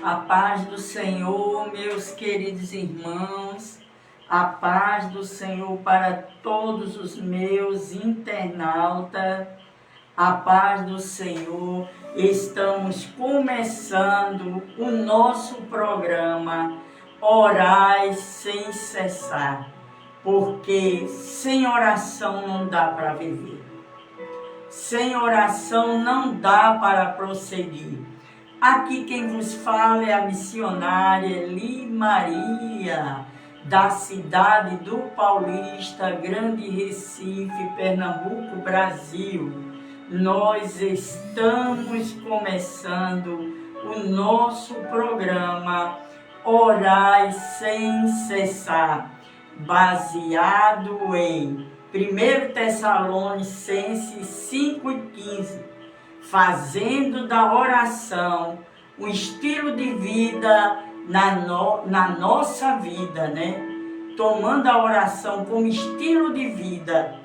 A paz do Senhor, meus queridos irmãos, a paz do Senhor para todos os meus internautas, a paz do Senhor. Estamos começando o nosso programa Orai Sem Cessar, porque sem oração não dá para viver, sem oração não dá para prosseguir. Aqui quem vos fala é a missionária Eli Maria, da cidade do Paulista, Grande Recife, Pernambuco, Brasil. Nós estamos começando o nosso programa Orai Sem Cessar, baseado em 1 Tessalonicenses 5:15. Fazendo da oração um estilo de vida na nossa vida, né? Tomando a oração como estilo de vida,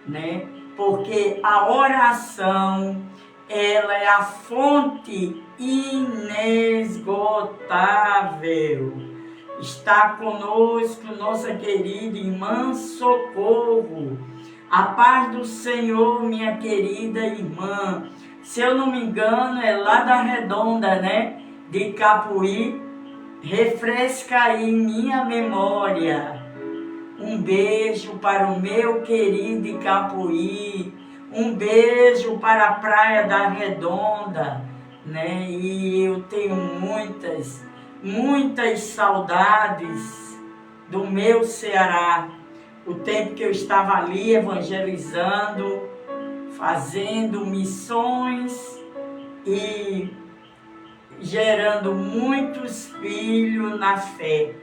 né? Porque a oração, ela é a fonte inesgotável. Está conosco nossa querida irmã Socorro. A paz do Senhor, minha querida irmã. Se eu não me engano, é lá da Redonda, né? De Capuí. Refresca aí minha memória. Um beijo para o meu querido Capuí. Um beijo para a Praia da Redonda, né? E eu tenho muitas saudades do meu Ceará. O tempo que eu estava ali evangelizando, fazendo missões e gerando muitos filhos na fé.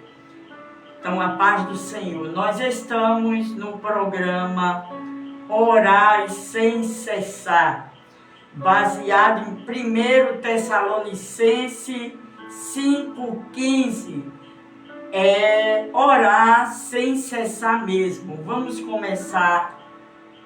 Então, a paz do Senhor. Nós estamos no programa Orai Sem Cessar, baseado em 1 Tessalonicenses 5:15. É orar sem cessar mesmo. Vamos começar,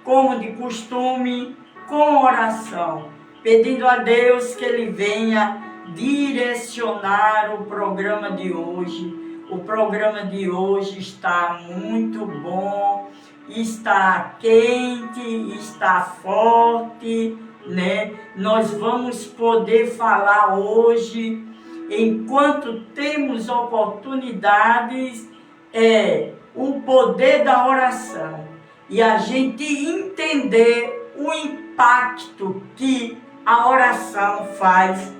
como de costume, com oração, pedindo a Deus que Ele venha direcionar o programa de hoje. O programa de hoje está muito bom, está quente, está forte, né? Nós vamos poder falar hoje, enquanto temos oportunidades, o poder da oração. E a gente entender o impacto que a oração faz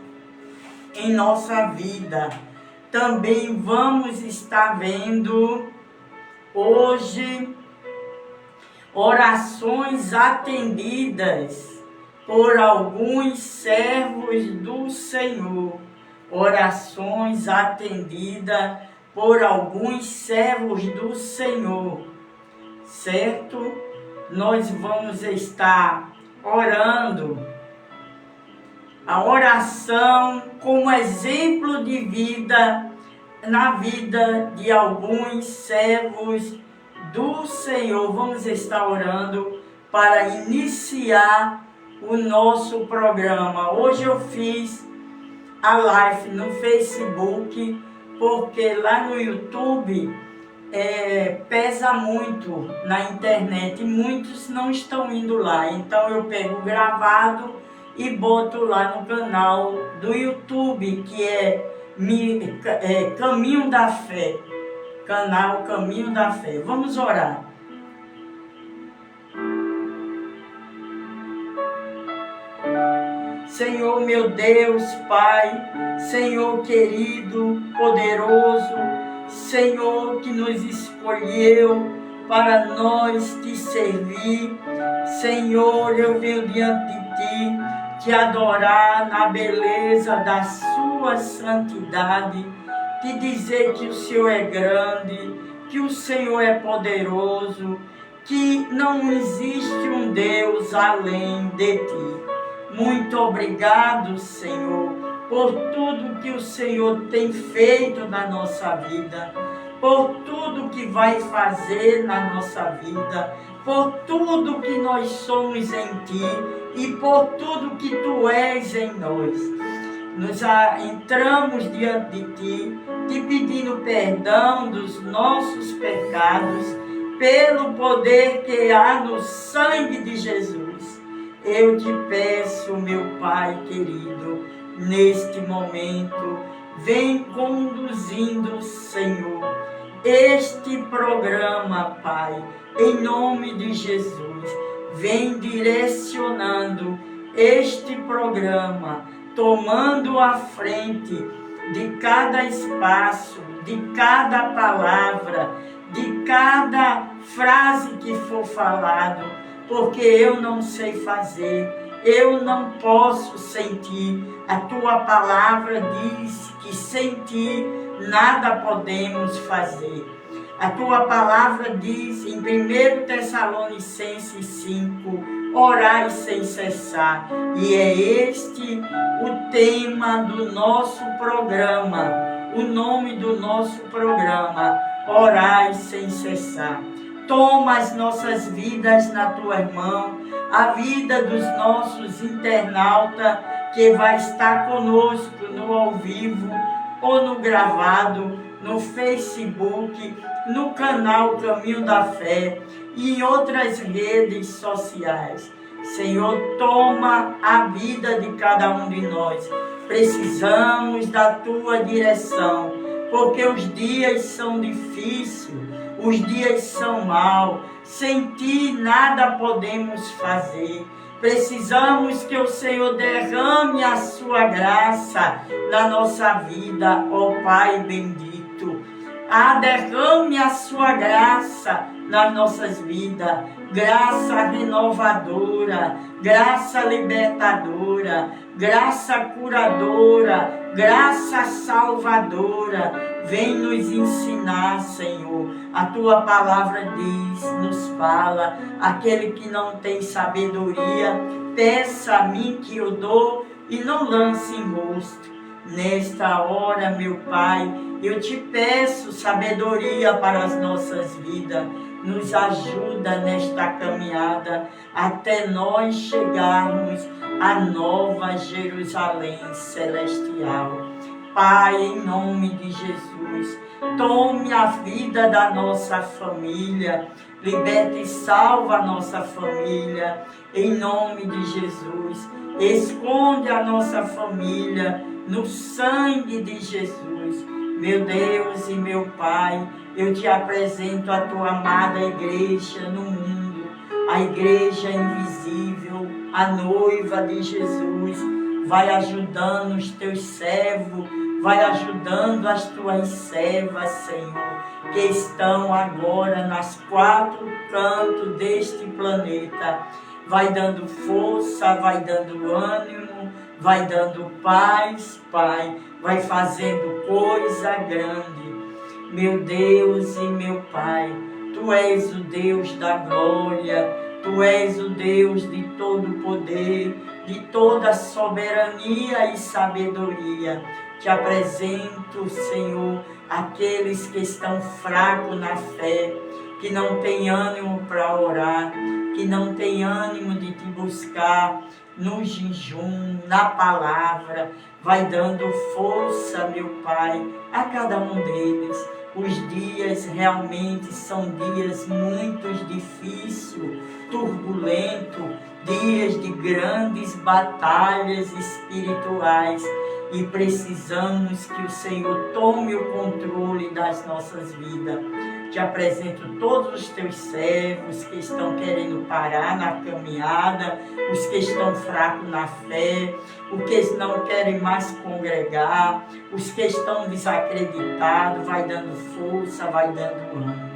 em nossa vida. Também vamos estar vendo hoje orações atendidas por alguns servos do Senhor. Orações atendidas por alguns servos do Senhor. Certo? Nós vamos estar orando a oração como exemplo de vida na vida de alguns servos do Senhor. Vamos estar orando para iniciar o nosso programa. Hoje eu fiz a live no Facebook, porque lá no YouTube pesa muito na internet e muitos não estão indo lá. Então eu pego gravado e boto lá no canal do YouTube, que é Caminho da Fé. Canal Caminho da Fé. Vamos orar. Senhor meu Deus, Pai, Senhor querido, poderoso, Senhor que nos escolheu para nós te servir. Senhor, eu venho diante de ti, te adorar na beleza da sua santidade, te dizer que o Senhor é grande, que o Senhor é poderoso, que não existe um Deus além de ti. Muito obrigado, Senhor, por tudo que o Senhor tem feito na nossa vida, por tudo que vai fazer na nossa vida, por tudo que nós somos em Ti e por tudo que Tu és em nós. entramos diante de Ti, te pedindo perdão dos nossos pecados, pelo poder que há no sangue de Jesus. Eu te peço, meu Pai querido, neste momento, vem conduzindo, Senhor, este programa, Pai, em nome de Jesus. Vem direcionando este programa, tomando a frente de cada espaço, de cada palavra, de cada frase que for falado, porque eu não sei fazer, eu não posso sentir. A tua palavra diz que sem ti nada podemos fazer. A tua palavra diz em 1 Tessalonicenses 5, orai sem cessar. E é este o tema do nosso programa, o nome do nosso programa, orai sem cessar. Toma as nossas vidas na tua mão, a vida dos nossos internautas que vai estar conosco no ao vivo ou no gravado, no Facebook, no canal Caminho da Fé e em outras redes sociais. Senhor, toma a vida de cada um de nós. Precisamos da tua direção, porque os dias são difíceis, os dias são maus. Sem ti nada podemos fazer. Precisamos que o Senhor derrame a sua graça na nossa vida, ó Pai bendito. Derrame a sua graça nas nossas vidas, graça renovadora, graça libertadora, graça curadora, graça salvadora. Vem nos ensinar, Senhor. A tua palavra diz, nos fala, aquele que não tem sabedoria, peça a mim que eu dou e não lance em rosto. Nesta hora, meu Pai, eu te peço sabedoria para as nossas vidas. Nos ajuda nesta caminhada até nós chegarmos à nova Jerusalém celestial. Pai, em nome de Jesus, tome a vida da nossa família, liberta e salva a nossa família, em nome de Jesus. Esconde a nossa família no sangue de Jesus. Meu Deus e meu Pai, eu te apresento a tua amada igreja no mundo, a igreja invisível, a noiva de Jesus. Vai ajudando os teus servos, vai ajudando as tuas servas, Senhor, que estão agora nas 4 cantos deste planeta. Vai dando força, vai dando ânimo, vai dando paz, Pai, vai fazendo coisa grande. Meu Deus e meu Pai, Tu és o Deus da glória, Tu és o Deus de todo poder, de toda soberania e sabedoria. Te apresento, Senhor, aqueles que estão fracos na fé, que não têm ânimo para orar, que não têm ânimo de te buscar no jejum, na palavra. Vai dando força, meu Pai, a cada um deles. Os dias realmente são dias muito difíceis, turbulentos, dias de grandes batalhas espirituais. E precisamos que o Senhor tome o controle das nossas vidas. Te apresento todos os teus servos que estão querendo parar na caminhada, os que estão fracos na fé, os que não querem mais congregar, os que estão desacreditados. Vai dando força, vai dando ânimo.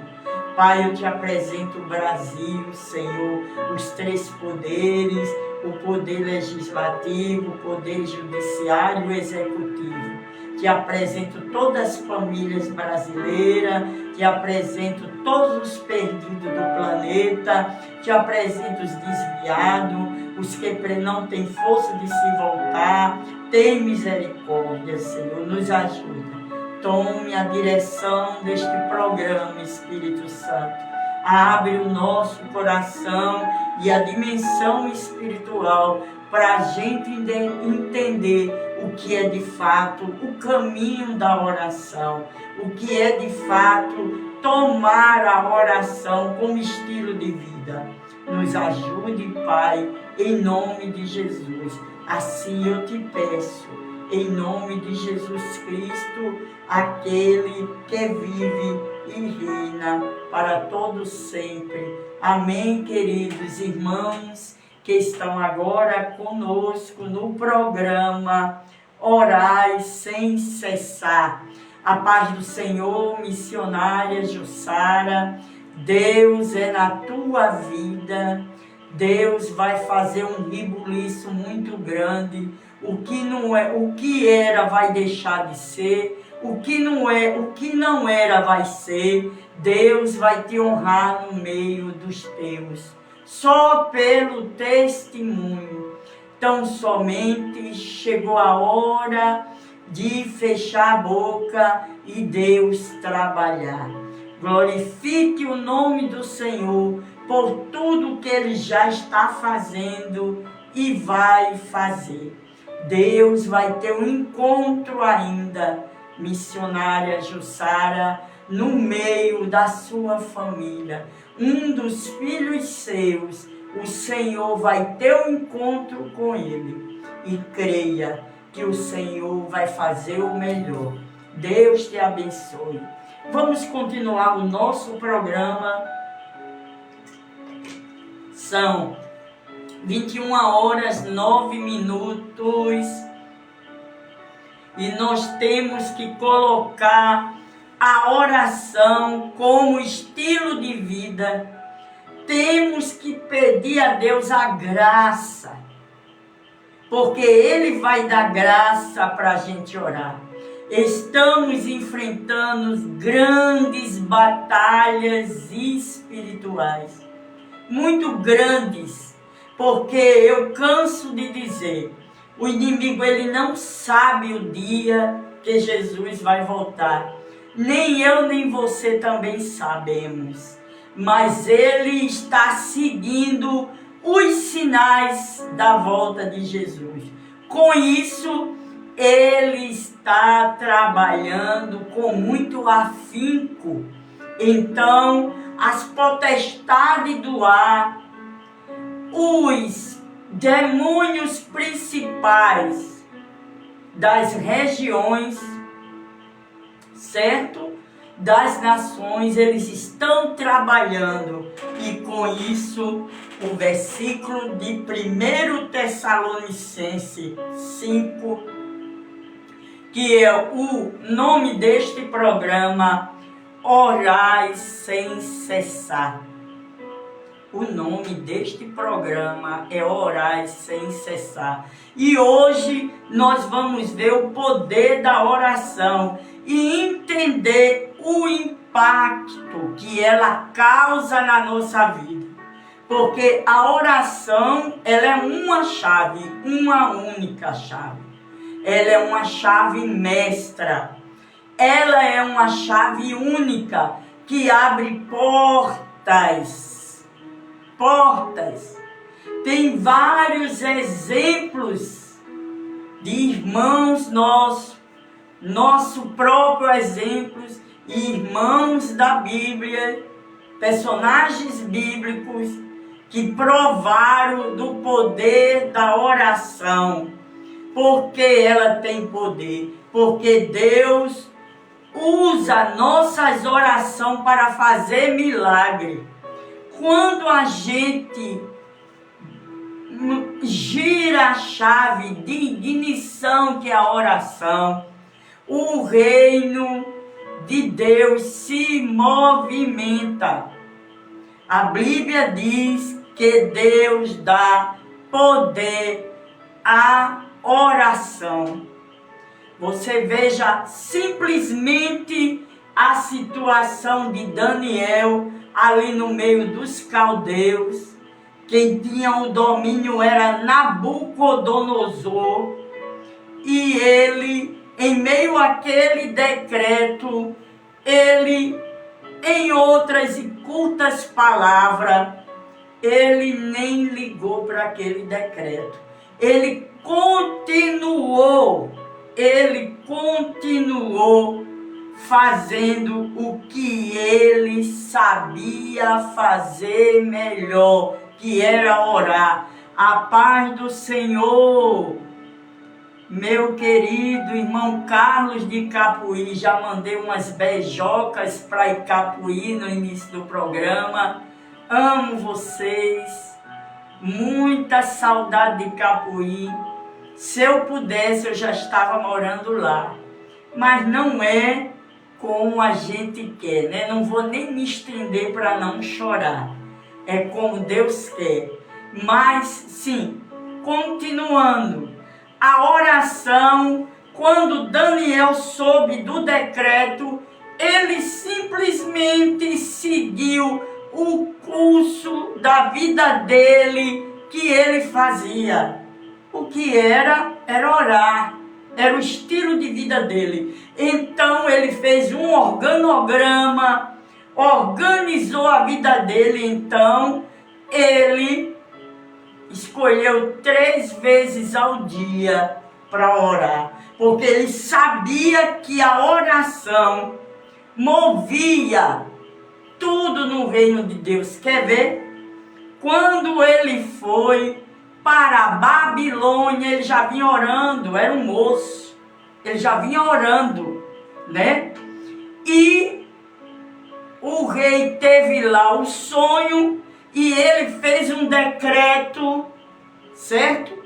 Pai, eu te apresento o Brasil, Senhor, os 3 poderes, o poder legislativo, o poder judiciário e o executivo. Te apresento todas as famílias brasileiras, te apresento todos os perdidos do planeta, te apresento os desviados, os que não têm força de se voltar. Tem misericórdia, Senhor, nos ajuda. Tome a direção deste programa, Espírito Santo. Abre o nosso coração e a dimensão espiritual para a gente entender o que é de fato o caminho da oração, o que é de fato tomar a oração como estilo de vida. Nos ajude, Pai, em nome de Jesus. Assim eu te peço, em nome de Jesus Cristo, aquele que vive e reina para todos sempre. Amém, queridos irmãos que estão agora conosco no programa Orai Sem Cessar. A paz do Senhor, missionária Jussara. Deus é na tua vida. Deus vai fazer um rebuliço muito grande. O que não é, o que era vai deixar de ser. O que não era vai ser. Deus vai te honrar no meio dos teus, só pelo testemunho. Tão somente chegou a hora de fechar a boca e Deus trabalhar. Glorifique o nome do Senhor por tudo que Ele já está fazendo e vai fazer. Deus vai ter um encontro ainda, missionária Jussara, no meio da sua família. Um dos filhos seus, o Senhor vai ter um encontro com ele. E creia que o Senhor vai fazer o melhor. Deus te abençoe. Vamos continuar o nosso programa. São 21h09 e nós temos que colocar a oração como estilo de vida. Temos que pedir a Deus a graça, porque Ele vai dar graça para a gente orar. Estamos enfrentando grandes batalhas espirituais, muito grandes, porque eu canso de dizer, o inimigo ele não sabe o dia que Jesus vai voltar. Nem eu nem você também sabemos, mas ele está seguindo os sinais da volta de Jesus. Com isso, ele está trabalhando com muito afinco. Então, as potestades do ar, os demônios principais das regiões, certo? Das nações, eles estão trabalhando. E com isso, o versículo de 1 Tessalonicenses 5, que é o nome deste programa, Orai Sem Cessar. O nome deste programa é Orai Sem Cessar. E hoje nós vamos ver o poder da oração e entender o impacto que ela causa na nossa vida. Porque a oração, ela é uma chave, uma única chave. Ela é uma chave mestra. Ela é uma chave única que abre portas. Tem vários exemplos de irmãos nossos, nosso próprio exemplos, irmãos da Bíblia, personagens bíblicos que provaram do poder da oração. Porque ela tem poder, porque Deus usa nossas orações para fazer milagre. Quando a gente gira a chave de ignição, que é a oração, o reino de Deus se movimenta. A Bíblia diz que Deus dá poder à oração. Você veja simplesmente a situação de Daniel ali no meio dos caldeus. Quem tinha o domínio era Nabucodonosor. E ele, em meio àquele decreto, ele, em outras e cultas palavras, ele nem ligou para aquele decreto. Ele continuou ele continuou fazendo o que ele sabia fazer melhor, que era orar. A paz do Senhor, meu querido irmão Carlos de Capuí. Já mandei umas beijocas para Icapuí no início do programa. Amo vocês, muita saudade de Capuí. Se eu pudesse, eu já estava morando lá, mas não é como a gente quer, né? Não vou nem me estender para não chorar. É como Deus quer. Mas, sim, continuando, a oração, quando Daniel soube do decreto, ele simplesmente seguiu o curso da vida dele, que ele fazia. O que era orar. Era o estilo de vida dele. Então ele fez um organograma, organizou a vida dele. Então ele escolheu 3 vezes ao dia para orar, porque ele sabia que a oração movia tudo no reino de Deus. Quer ver? Quando ele foi para a Babilônia, ele já vinha orando, era um moço, ele já vinha orando, né? E o rei teve lá o sonho e ele fez um decreto, certo?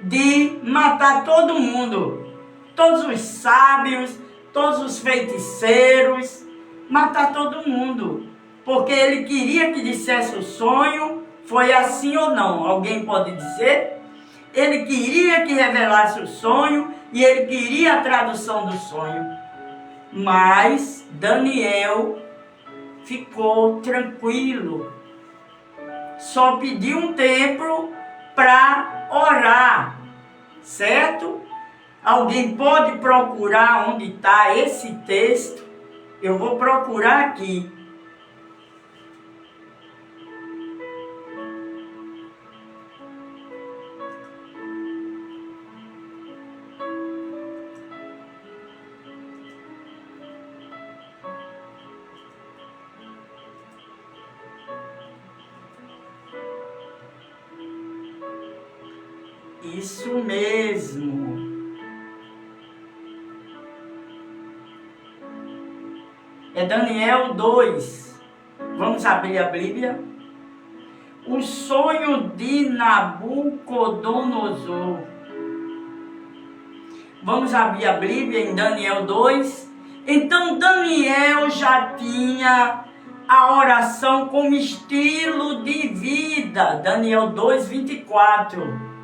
De matar todo mundo, todos os sábios, todos os feiticeiros, matar todo mundo, porque ele queria que dissesse o sonho. Foi assim ou não? Alguém pode dizer? Ele queria que revelasse o sonho e ele queria a tradução do sonho. Mas Daniel ficou tranquilo. Só pediu um tempo para orar, certo? Alguém pode procurar onde está esse texto? Eu vou procurar aqui. Isso mesmo. É Daniel 2. Vamos abrir a Bíblia. O sonho de Nabucodonosor. Vamos abrir a Bíblia em Daniel 2. Então Daniel já tinha a oração como estilo de vida. Daniel 2, 24.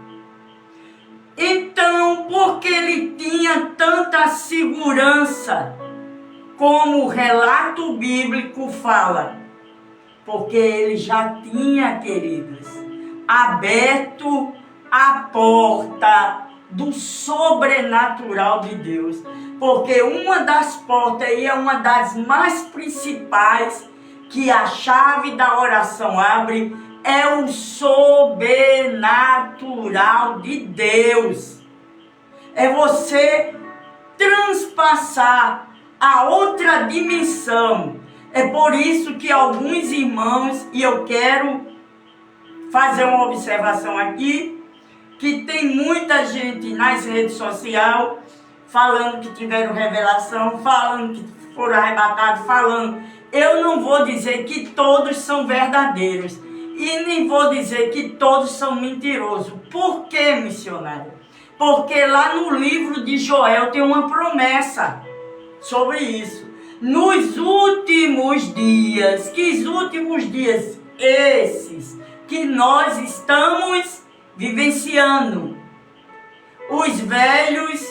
Então, porque ele tinha tanta segurança, como o relato bíblico fala, porque ele já tinha, queridos, aberto a porta do sobrenatural de Deus, porque uma das portas aí é uma das mais principais que a chave da oração abre, é o sobrenatural de Deus. É você transpassar a outra dimensão. É por isso que alguns irmãos, e eu quero fazer uma observação aqui, que tem muita gente nas redes sociais falando que tiveram revelação, falando que foram arrebatados, falando. Eu não vou dizer que todos são verdadeiros. E nem vou dizer que todos são mentirosos. Por que, missionário? Porque lá no livro de Joel tem uma promessa sobre isso. Nos últimos dias, que últimos dias? Esses que nós estamos vivenciando. Os velhos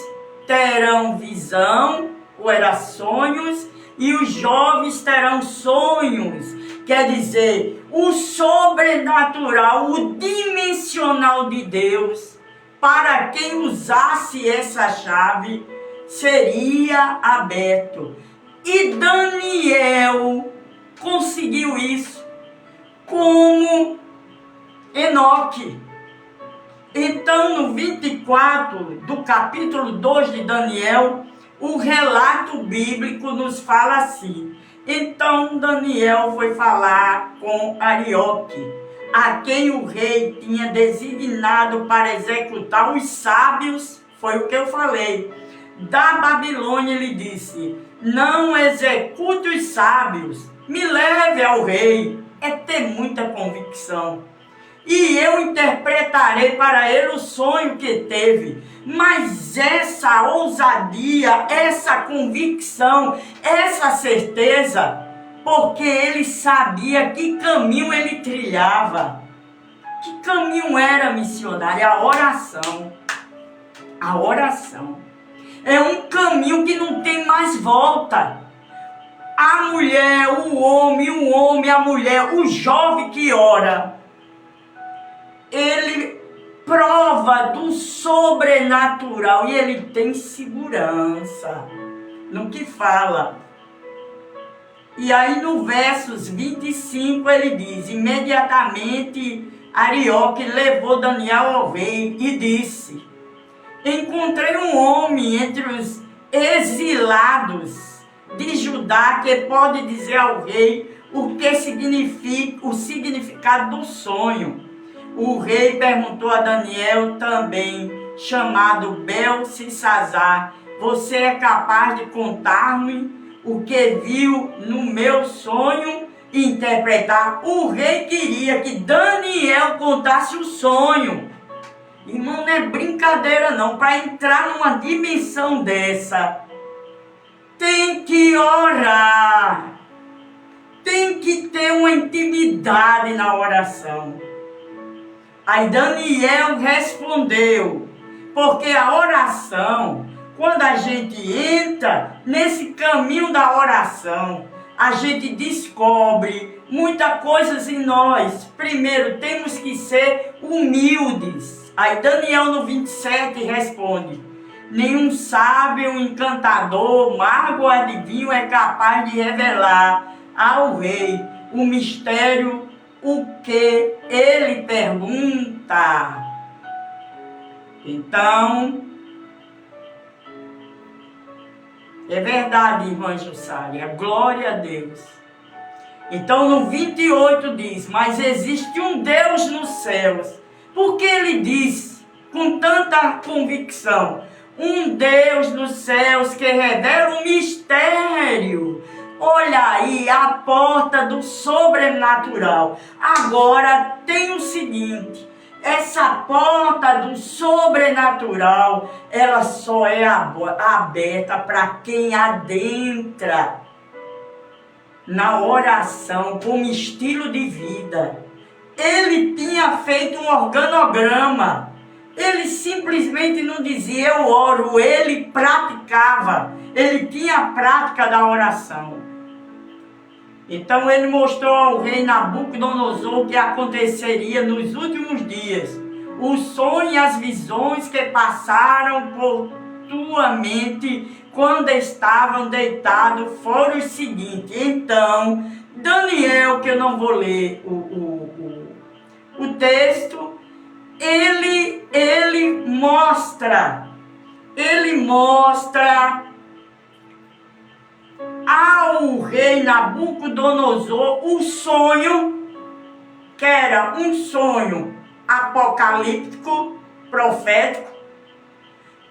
terão visão, ou era sonhos, e os jovens terão sonhos. Quer dizer, o sobrenatural, o dimensional de Deus, para quem usasse essa chave, seria aberto. E Daniel conseguiu isso como Enoque. Então, no 24 do capítulo 2 de Daniel, o relato bíblico nos fala assim: então Daniel foi falar com Arioque, a quem o rei tinha designado para executar os sábios, foi o que eu falei, da Babilônia. Ele disse: não execute os sábios, me leve ao rei. É ter muita convicção. E eu interpretarei para ele o sonho que teve. Mas essa ousadia, essa convicção, essa certeza, porque ele sabia que caminho ele trilhava. Que caminho era, missionário? A oração. A oração. É um caminho que não tem mais volta. A mulher, o homem, a mulher, o jovem que ora, ele prova do sobrenatural e ele tem segurança no que fala. E aí no versos 25 ele diz: imediatamente Arioque levou Daniel ao rei e disse: encontrei um homem entre os exilados de Judá que pode dizer ao rei o que significa o significado do sonho. O rei perguntou a Daniel, também chamado Beltesazar: você é capaz de contar-me o que viu no meu sonho e interpretar? O rei queria que Daniel contasse o sonho. Irmão, não é brincadeira não. Para entrar numa dimensão dessa, tem que orar. Tem que ter uma intimidade na oração. Aí Daniel respondeu, porque a oração, quando a gente entra nesse caminho da oração, a gente descobre muitas coisas em nós. Primeiro, temos que ser humildes. Aí Daniel no 27 responde: nenhum sábio, encantador, mago ou adivinho é capaz de revelar ao rei o mistério, o que ele pergunta. Então, é verdade, irmã Jussália, glória a Deus. Então no 28 diz: mas existe um Deus nos céus. Porque ele diz com tanta convicção: um Deus nos céus que revela um mistério. Olha aí a porta do sobrenatural. Agora tem o seguinte: essa porta do sobrenatural, ela só é aberta para quem adentra na oração como estilo de vida. Ele tinha feito um organograma. Ele simplesmente não dizia eu oro, ele praticava. Ele tinha a prática da oração. Então ele mostrou ao rei Nabucodonosor o que aconteceria nos últimos dias. O sonho e as visões que passaram por tua mente quando estavam deitados foram os seguintes. Então, Daniel, que eu não vou ler o texto, ele mostra ao rei Nabucodonosor o sonho, que era um sonho apocalíptico, profético,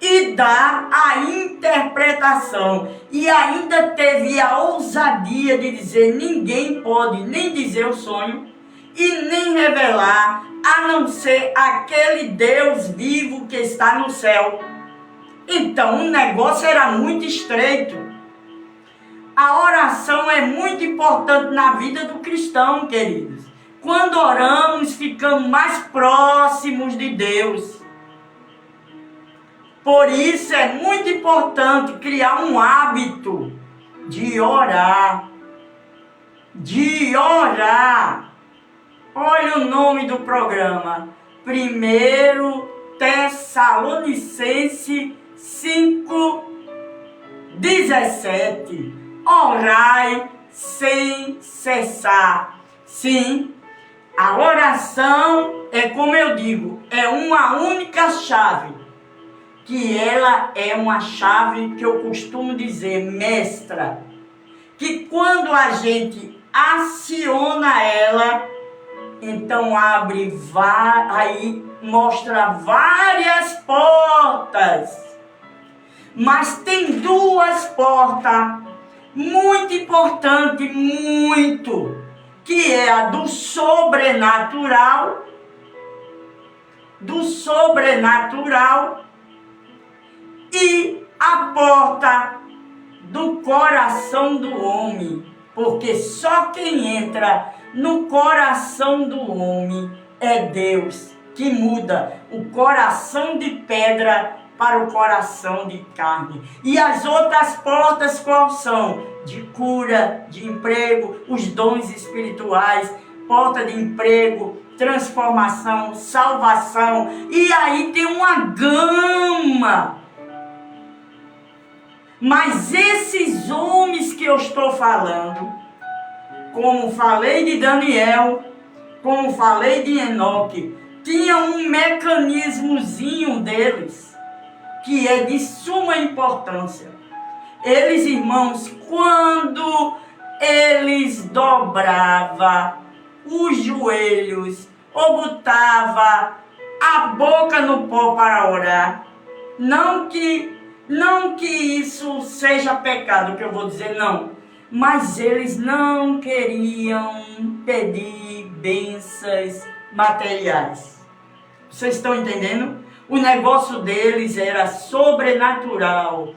e dá a interpretação. E ainda teve a ousadia de dizer: ninguém pode nem dizer o sonho e nem revelar, a não ser aquele Deus vivo que está no céu. Então o negócio era muito estreito. A oração é muito importante na vida do cristão, queridos. Quando oramos, ficamos mais próximos de Deus. Por isso é muito importante criar um hábito de orar. De orar. Olha o nome do programa: 1 Tessalonicenses 5:17. Orai sem cessar. Sim, A oração é, como eu digo, é uma única chave, que ela é uma chave que eu costumo dizer, mestra, que quando a gente aciona ela, então aí mostra várias portas. Mas tem duas portas muito importantes, que é a do sobrenatural, e a porta do coração do homem, porque só quem entra no coração do homem é Deus, que muda o coração de pedra para o coração de carne. E as outras portas quais são? De cura, de emprego, os dons espirituais, porta de emprego, transformação, salvação. E aí tem uma gama. Mas esses homens que eu estou falando, como falei de Daniel, como falei de Enoque, tinham um mecanismozinho deles, que é de suma importância. Eles, irmãos, quando eles dobravam os joelhos, ou botavam a boca no pó para orar, não que isso seja pecado, que eu vou dizer, não, mas eles não queriam pedir bênçãos materiais. Vocês estão entendendo? O negócio deles era sobrenatural.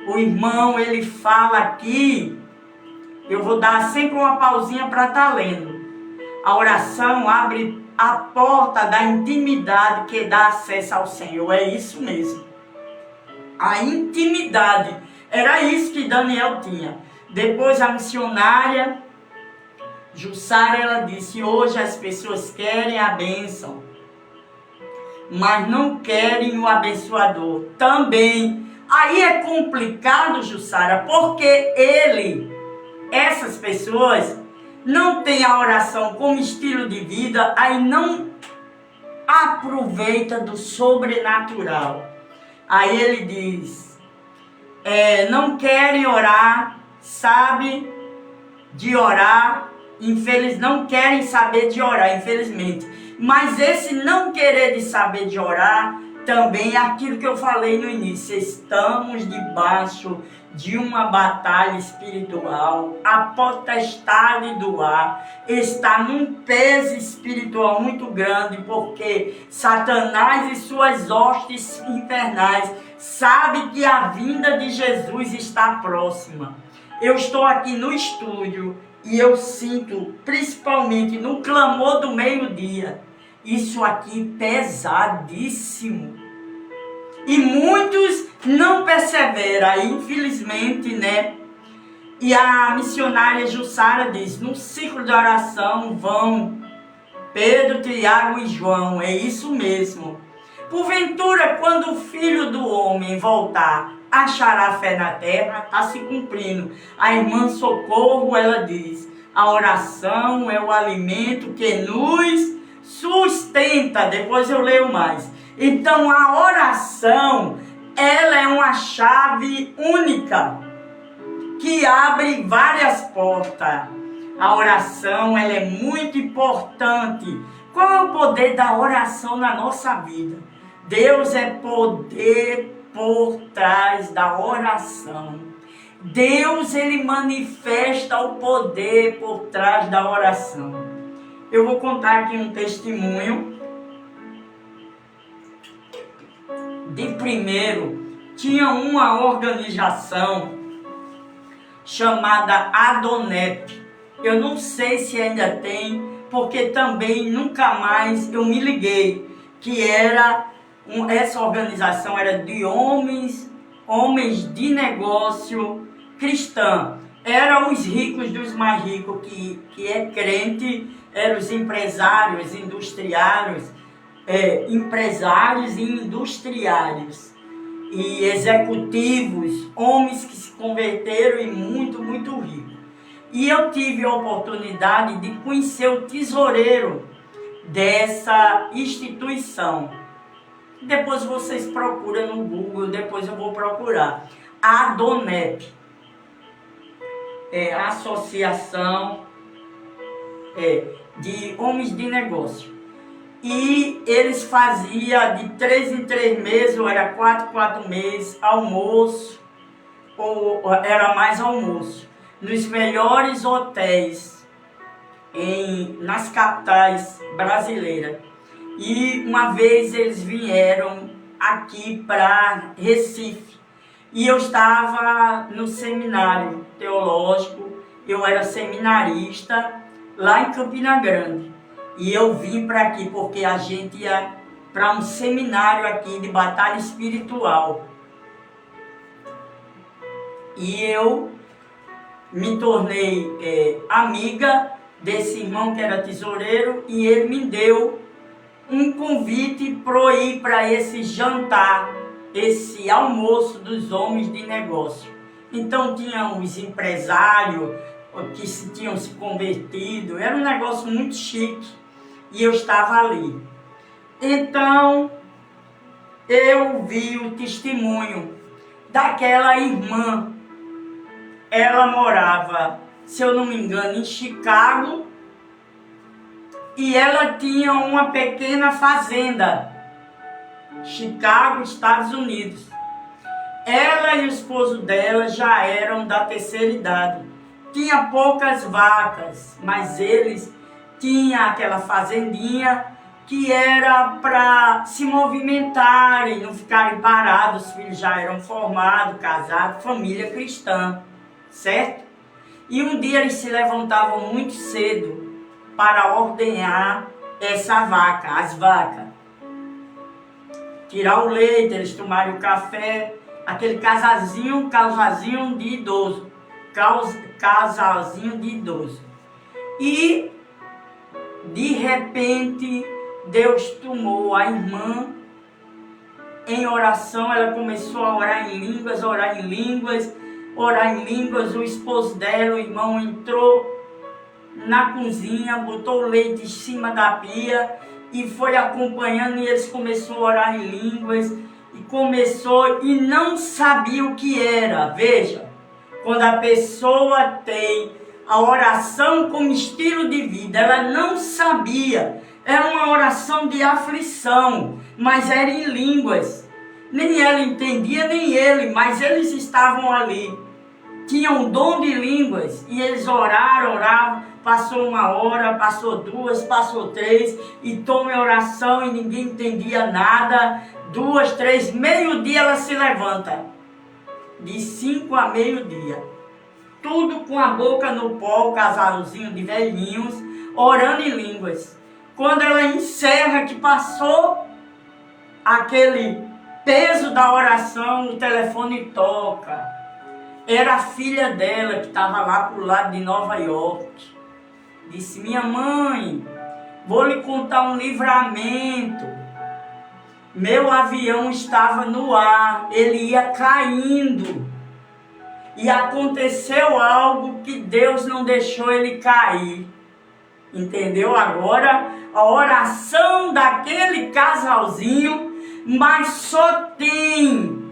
O irmão, ele fala aqui, eu vou dar sempre uma pausinha para estar lendo. A oração abre a porta da intimidade que dá acesso ao Senhor. É isso mesmo. A intimidade. Era isso que Daniel tinha. Depois a missionária Jussara, ela disse, hoje as pessoas querem a bênção, mas não querem o abençoador. Também. Aí é complicado, Jussara, porque essas pessoas não têm a oração como estilo de vida, aí não aproveita do sobrenatural. Aí ele diz, não querem orar, sabe de orar, não querem saber de orar, infelizmente. Mas esse não querer de saber de orar, também é aquilo que eu falei no início. Estamos debaixo de uma batalha espiritual. A potestade do ar está num peso espiritual muito grande, porque Satanás e suas hostes infernais sabem que a vinda de Jesus está próxima. Eu estou aqui no estúdio e eu sinto, principalmente no clamor do meio-dia, isso aqui pesadíssimo. E muitos não perseveram, infelizmente, né? E a missionária Jussara diz, no ciclo de oração vão Pedro, Tiago e João, é isso mesmo. Porventura, quando o Filho do Homem voltar, achará fé na terra? Está se cumprindo. A irmã Socorro, ela diz, a oração é o alimento que nos sustenta. Depois eu leio mais. Então a oração, ela é uma chave única que abre várias portas. A oração, ela é muito importante. Qual é o poder da oração na nossa vida? Deus é poder por trás da oração. Deus, ele manifesta o poder por trás da oração. Eu vou contar aqui um testemunho. De primeiro, tinha uma organização chamada Adonep. Eu não sei se ainda tem, porque também nunca mais eu me liguei, que essa organização era de homens de negócio cristã. Eram os ricos dos mais ricos, que é crente, eram os empresários e industriários e executivos, homens que se converteram e muito, muito ricos. E eu tive a oportunidade de conhecer o tesoureiro dessa instituição. Depois vocês procuram no Google, depois eu vou procurar. A ADONEP, a Associação de Homens de Negócio. E eles faziam de 3 em 3 meses, ou era 4 em 4 meses, almoço, ou era mais almoço, nos melhores hotéis nas capitais brasileiras. E uma vez eles vieram aqui para Recife. E eu estava no seminário teológico, eu era seminarista lá em Campina Grande. E eu vim para aqui porque a gente ia para um seminário aqui de batalha espiritual. E eu me tornei amiga desse irmão que era tesoureiro e ele me deu um convite para eu ir para esse jantar, esse almoço dos homens de negócio. Então tinha os empresários que tinham se convertido, era um negócio muito chique e eu estava ali. Então eu vi o testemunho daquela irmã. Ela morava, se eu não me engano, em Chicago, e ela tinha uma pequena fazenda, Chicago, Estados Unidos. Ela e o esposo dela já eram da terceira idade. Tinha poucas vacas, mas eles tinham aquela fazendinha que era para se movimentarem, não ficarem parados. Os filhos já eram formados, casados, família cristã, certo? E um dia eles se levantavam muito cedo para ordenhar as vacas. Tirar o leite, eles tomarem o café, aquele casalzinho de idoso. Casalzinho de idoso. E, de repente, Deus tomou a irmã em oração. Ela começou a orar em línguas, o esposo dela, o irmão, entrou na cozinha, botou o leite em cima da pia e foi acompanhando, e eles começaram a orar em línguas e não sabia o que era. Veja, quando a pessoa tem a oração como estilo de vida, ela não sabia, era uma oração de aflição, mas era em línguas. Nem ela entendia, nem ele, mas eles estavam ali. Tinham um dom de línguas e eles oraram, passou 1 hora, passou 2, passou 3, e toma a oração e ninguém entendia nada. 2, 3, meio-dia ela se levanta, de 5 a meio-dia, tudo com a boca no pó, o casalzinho de velhinhos, orando em línguas. Quando ela encerra, que passou aquele peso da oração, o telefone toca. Era a filha dela que estava lá pro lado de Nova York. Disse: minha mãe, vou lhe contar um livramento. Meu avião estava no ar, ele ia caindo. E aconteceu algo que Deus não deixou ele cair. Entendeu? Agora, a oração daquele casalzinho, mas só tem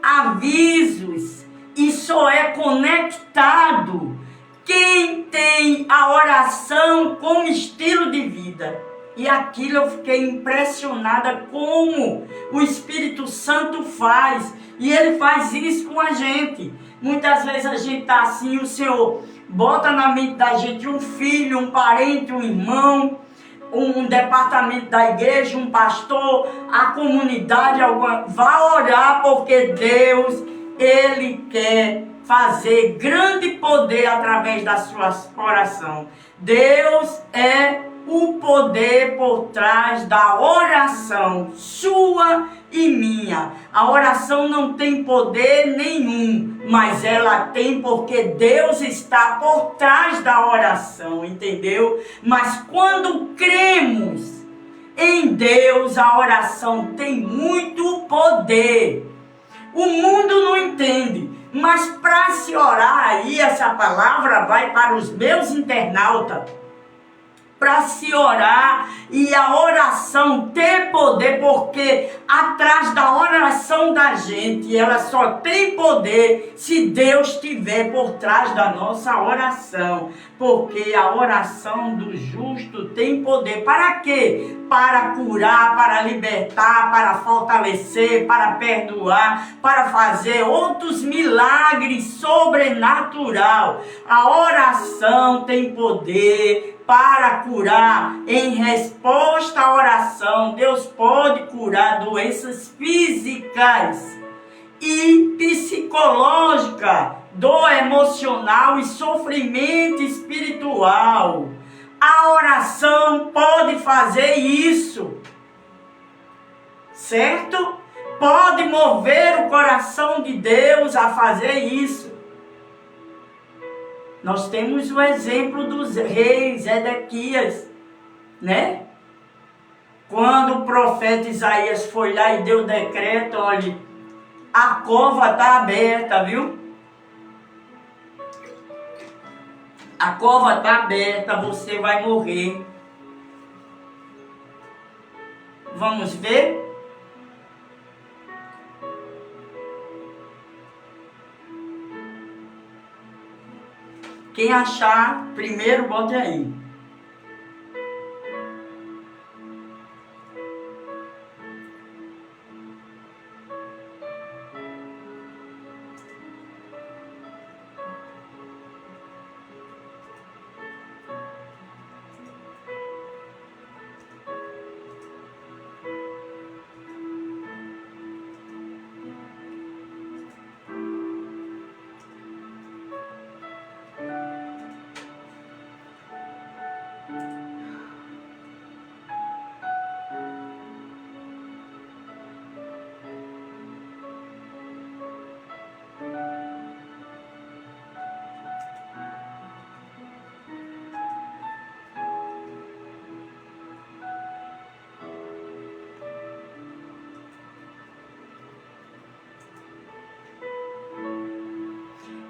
avisos e só é conectado quem tem a oração como estilo de vida. E aquilo eu fiquei impressionada como o Espírito Santo faz. E Ele faz isso com a gente. Muitas vezes a gente está assim, o Senhor bota na mente da gente um filho, um parente, um irmão, um departamento da igreja, um pastor, a comunidade, alguma. Vá orar, porque Deus, Ele quer fazer grande poder através da sua oração. Deus é o poder por trás da oração, sua e minha. A oração não tem poder nenhum, mas ela tem porque Deus está por trás da oração, entendeu? Mas quando cremos em Deus, a oração tem muito poder. O mundo não entende, mas para se orar aí essa palavra vai para os meus internautas, para se orar e a oração ter poder, porque atrás da oração da gente, ela só tem poder se Deus estiver por trás da nossa oração, porque a oração do justo tem poder. Para quê? Para curar, para libertar, para fortalecer, para perdoar, para fazer outros milagres sobrenatural. A oração tem poder para curar. Em resposta à oração, Deus pode curar doenças físicas e psicológicas, dor emocional e sofrimento espiritual. A oração pode fazer isso, certo? Pode mover o coração de Deus a fazer isso. Nós temos o exemplo dos reis, Ezequias, né? Quando o profeta Isaías foi lá e deu o decreto, olha, a cova está aberta, viu? A cova está aberta, você vai morrer. Vamos ver? Quem achar, primeiro bote aí.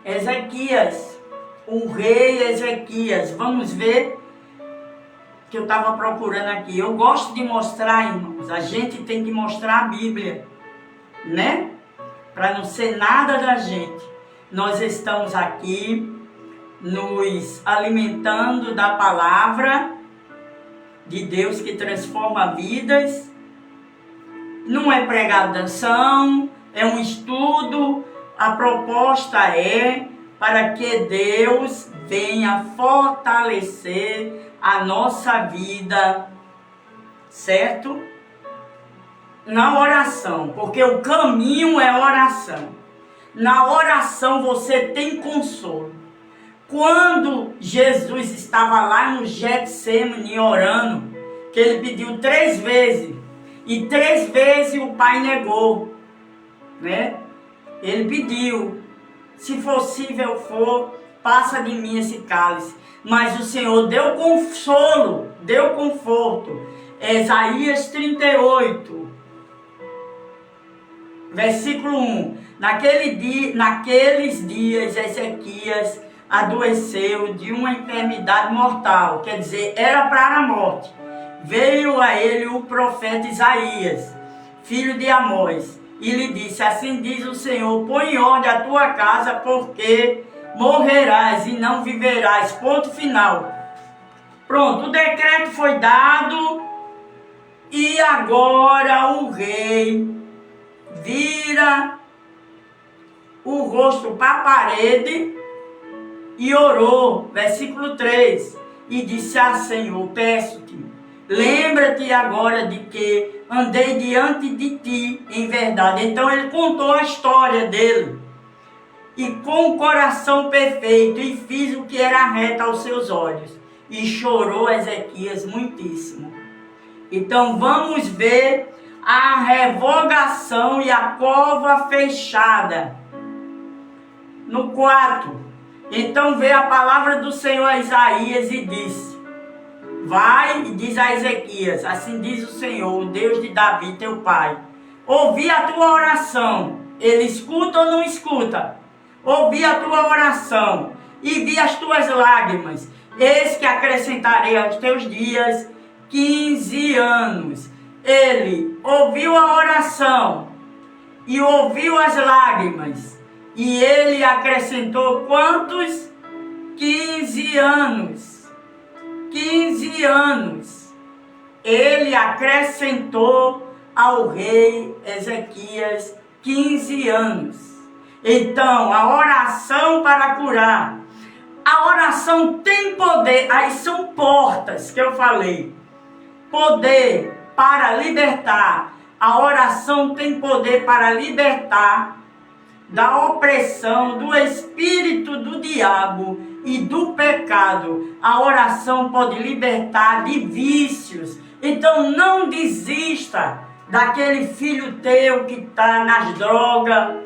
Ezequias, o rei Ezequias. Vamos ver que eu estava procurando aqui. Eu gosto de mostrar, irmãos. A gente tem que mostrar a Bíblia, né? Para não ser nada da gente. Nós estamos aqui nos alimentando da palavra de Deus que transforma vidas. Não é pregação, é um estudo. A proposta é para que Deus venha fortalecer a nossa vida, certo? Na oração, porque o caminho é oração. Na oração você tem consolo. Quando Jesus estava lá no Getsemane orando, que ele pediu 3 vezes, e 3 vezes o Pai negou, né? Ele pediu, se possível for, passa de mim esse cálice. Mas o Senhor deu consolo, deu conforto. Isaías 38, versículo 1. Naqueles dias, Ezequias adoeceu de uma enfermidade mortal, quer dizer, era para a morte. Veio a ele o profeta Isaías, filho de Amós, e lhe disse, assim diz o Senhor, põe em ordem a tua casa, porque morrerás e não viverás. Ponto final. Pronto, o decreto foi dado e agora o rei vira o rosto para a parede e orou, versículo 3, e disse, Senhor, peço-te, lembra-te agora de que andei diante de ti em verdade. Então ele contou a história dele. E com o coração perfeito, e fiz o que era reto aos seus olhos. E chorou Ezequias muitíssimo. Então vamos ver a revogação e a cova fechada. No 4. Então veio a palavra do Senhor a Isaías e disse, vai e diz a Ezequias, assim diz o Senhor, o Deus de Davi, teu pai. Ouvi a tua oração, ele escuta ou não escuta? ouvi a tua oração e vi as tuas lágrimas. Eis que acrescentarei aos teus dias 15 anos. Ele ouviu a oração e ouviu as lágrimas. E ele acrescentou quantos? 15 anos. 15 anos. Ele acrescentou ao rei Ezequias 15 anos. Então, a oração para curar. A oração tem poder. Aí são portas que eu falei. Poder para libertar. A oração tem poder para libertar da opressão, do espírito do diabo e do pecado. A oração pode libertar de vícios. Então não desista daquele filho teu que está nas drogas,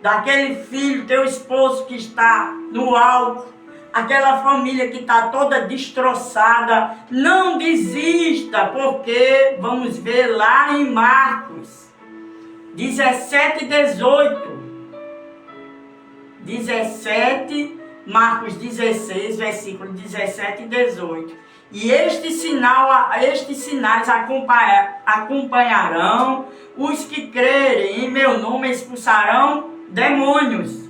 daquele filho, teu esposo que está no álcool, aquela família que está toda destroçada. Não desista, porque vamos ver lá em Marcos 17 e 18. 17, Marcos 16, versículo 17 e 18. E estes sinais acompanharão os que crerem. Em meu nome expulsarão demônios.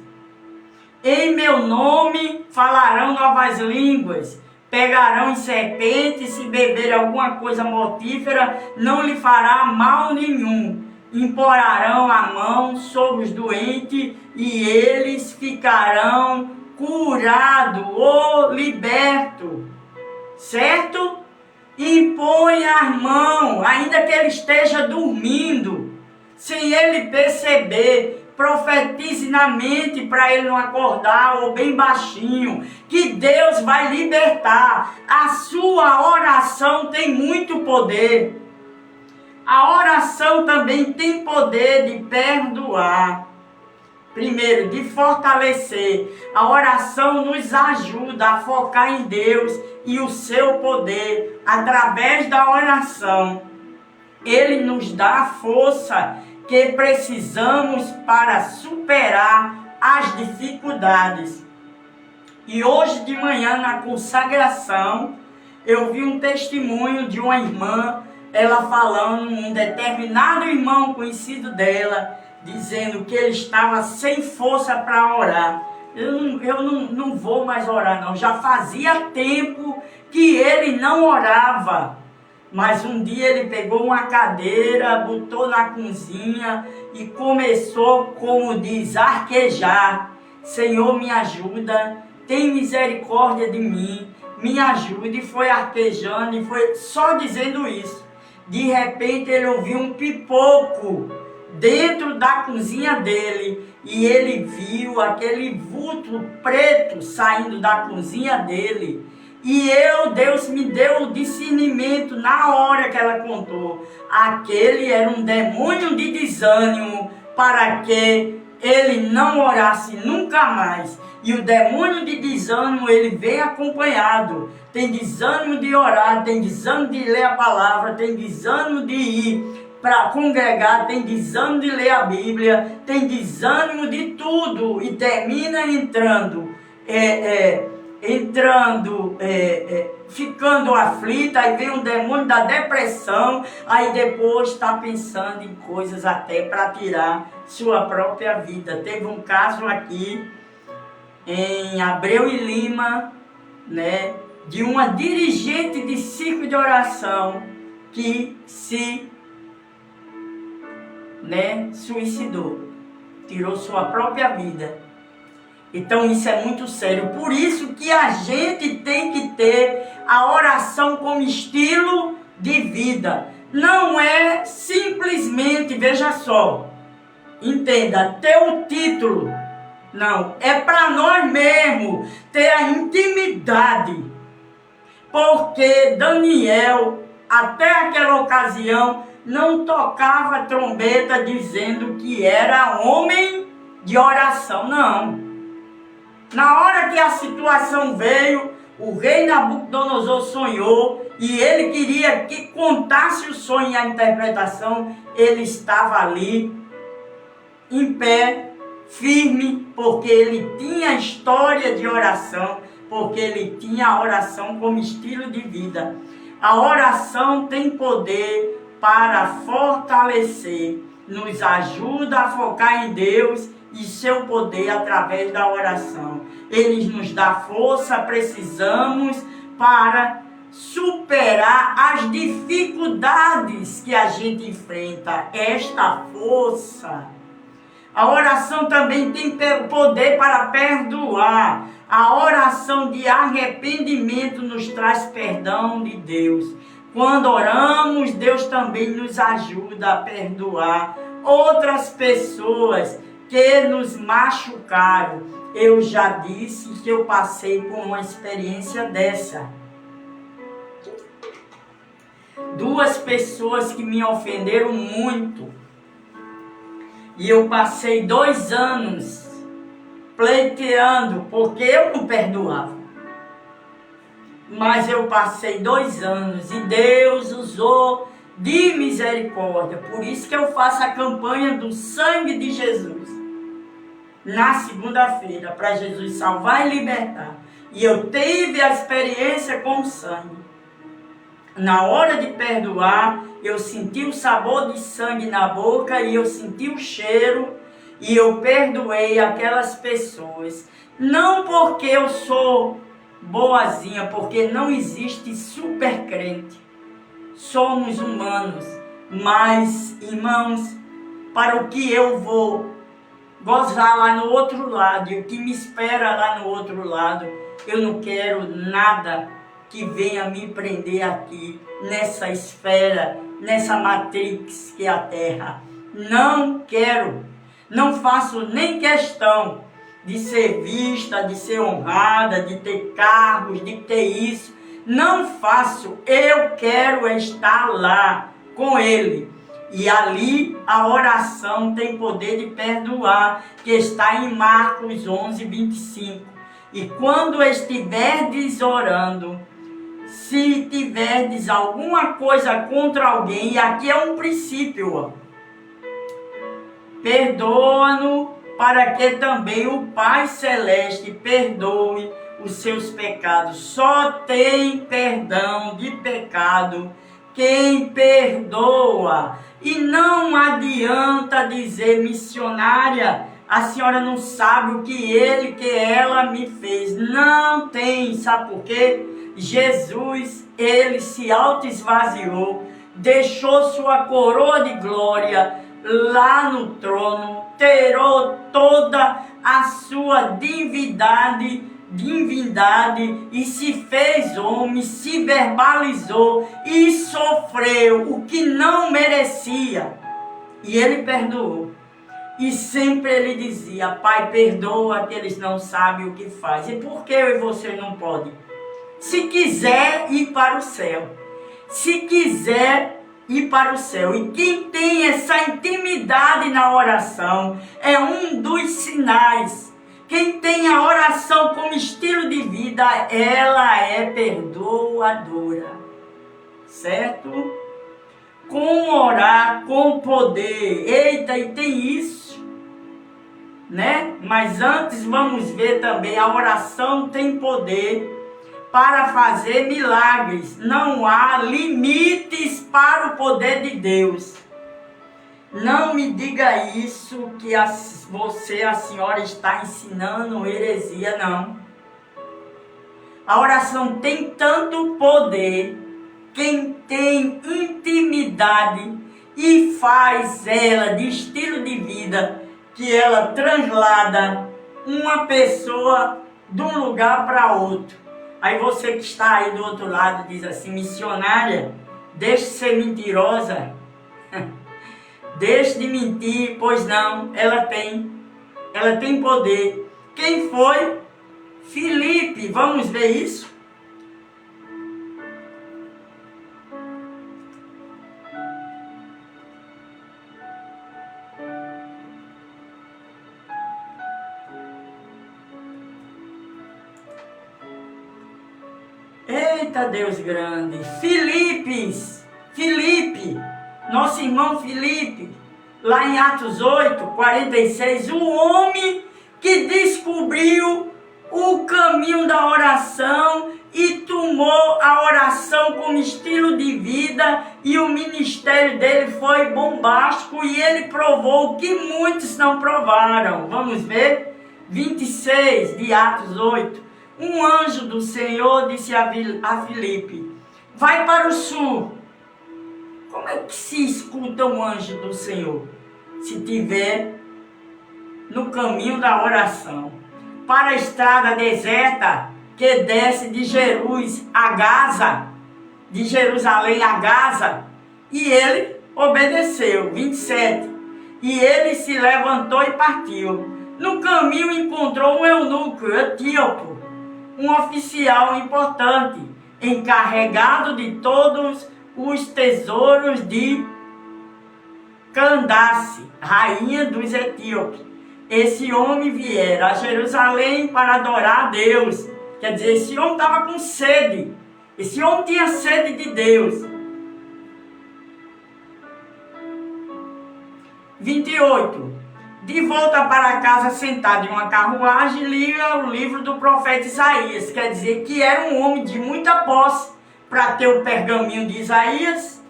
Em meu nome falarão novas línguas. Pegarão em serpentes, se beber alguma coisa mortífera, não lhe fará mal nenhum. Imporarão a mão sobre os doentes e eles ficarão curados ou libertos. Certo? Impõe a mão, ainda que ele esteja dormindo, sem ele perceber. Profetize na mente para ele não acordar, ou bem baixinho, que Deus vai libertar. A sua oração tem muito poder. A oração também tem poder de perdoar. Primeiro, de fortalecer. A oração nos ajuda a focar em Deus e o seu poder. Através da oração, Ele nos dá a força que precisamos para superar as dificuldades. E hoje de manhã, na consagração, eu vi um testemunho de uma irmã, ela falando, um determinado irmão conhecido dela, dizendo que ele estava sem força para orar. Eu não vou mais orar não, já fazia tempo que ele não orava. Mas um dia ele pegou uma cadeira, botou na cozinha e começou, como diz, arquejar. Senhor, me ajuda, tem misericórdia de mim, me ajude. E foi arquejando e foi só dizendo isso. De repente ele ouviu um pipoco dentro da cozinha dele e ele viu aquele vulto preto saindo da cozinha dele. E Deus me deu o discernimento na hora que ela contou. Aquele era um demônio de desânimo para que ele não orasse nunca mais. E o demônio de desânimo, ele vem acompanhado. Tem desânimo de orar, tem desânimo de ler a palavra, tem desânimo de ir para congregar, tem desânimo de ler a Bíblia, tem desânimo de tudo. E termina ficando aflita, aí vem um demônio da depressão, aí depois está pensando em coisas até para tirar sua própria vida. Teve um caso aqui em Abreu e Lima, né, de uma dirigente de ciclo de oração que se suicidou, tirou sua própria vida. Então isso é muito sério. Por isso que a gente tem que ter a oração como estilo de vida. Não é simplesmente, veja só, entenda, ter o título. Não, é para nós mesmos ter a intimidade. Porque Daniel, até aquela ocasião, não tocava trombeta dizendo que era homem de oração, não. Na hora que a situação veio, o rei Nabucodonosor sonhou e ele queria que contasse o sonho e a interpretação. Ele estava ali, em pé, firme, porque ele tinha história de oração, porque ele tinha a oração como estilo de vida. A oração tem poder para fortalecer, nos ajuda a focar em Deus e seu poder através da oração. Ele nos dá força, precisamos para superar as dificuldades que a gente enfrenta. Esta força. A oração também tem poder para perdoar. A oração de arrependimento nos traz perdão de Deus. Quando oramos, Deus também nos ajuda a perdoar outras pessoas que nos machucaram. Eu já disse que eu passei por uma experiência dessa. 2 pessoas que me ofenderam muito. E eu passei 2 anos pleiteando, porque eu não perdoava. Mas eu passei 2 anos e Deus usou de misericórdia. Por isso que eu faço a campanha do sangue de Jesus. Na segunda-feira, para Jesus salvar e libertar. E eu tive a experiência com o sangue. Na hora de perdoar, eu senti o sabor de sangue na boca e eu senti o cheiro e eu perdoei aquelas pessoas. Não porque eu sou boazinha, porque não existe super crente. Somos humanos, mas, irmãos, para o que eu vou gozar lá no outro lado e o que me espera lá no outro lado, eu não quero nada que venha me prender aqui, nessa esfera, nessa matrix que é a Terra. Não quero, não faço nem questão de ser vista, de ser honrada, de ter cargos, de ter isso. Não faço, eu quero estar lá com Ele. E ali a oração tem poder de perdoar, que está em Marcos 11, 25. E quando estiverdes orando, se tiverdes alguma coisa contra alguém, e aqui é um princípio, ó, perdoa-no, para que também o Pai Celeste perdoe os seus pecados. Só tem perdão de pecado quem perdoa. E não adianta dizer, missionária, a senhora não sabe o que ele, que ela me fez. Não tem, sabe por quê? Jesus, ele se auto-esvaziou, deixou sua coroa de glória lá no trono, tirou toda a sua divindade e se fez homem, se verbalizou e sofreu o que não merecia. E ele perdoou. E sempre ele dizia, Pai, perdoa que eles não sabem o que fazem. E por que eu e você não podem? Se quiser ir para o céu. Se quiser ir para o céu. E quem tem essa intimidade na oração é um dos sinais. Quem tem a oração como estilo de vida, ela é perdoadora. Certo? Como orar com poder. Eita, e tem isso, né? Mas antes vamos ver também, a oração tem poder para fazer milagres. Não há limites para o poder de Deus. Não me diga isso que a senhora está ensinando heresia, não. A oração tem tanto poder, quem tem intimidade e faz ela de estilo de vida, que ela translada uma pessoa de um lugar para outro. Aí você que está aí do outro lado diz assim, missionária, deixe de ser mentirosa, deixe de mentir, pois não, ela tem poder. Quem foi? Filipe, vamos ver isso? Eita Deus grande, Filipe, nosso irmão Filipe, lá em Atos 8, 46, o homem que descobriu o caminho da oração e tomou a oração como estilo de vida, e o ministério dele foi bombástico e ele provou o que muitos não provaram. Vamos ver? 26 de Atos 8. Um anjo do Senhor disse a Filipe: vai para o sul. Como é que se escuta um anjo do Senhor? Se tiver no caminho da oração. Para a estrada deserta que desce de Jerusalém a Gaza. E ele obedeceu. 27. E ele se levantou e partiu. No caminho encontrou um eunuco etíope, um oficial importante, encarregado de todos os tesouros de Candace, rainha dos etíopes. Esse homem viera a Jerusalém para adorar a Deus. Quer dizer, esse homem estava com sede. Esse homem tinha sede de Deus. 28. De volta para casa, sentado em uma carruagem, lia o livro do profeta Isaías. Quer dizer que era um homem de muita posse para ter o pergaminho de Isaías.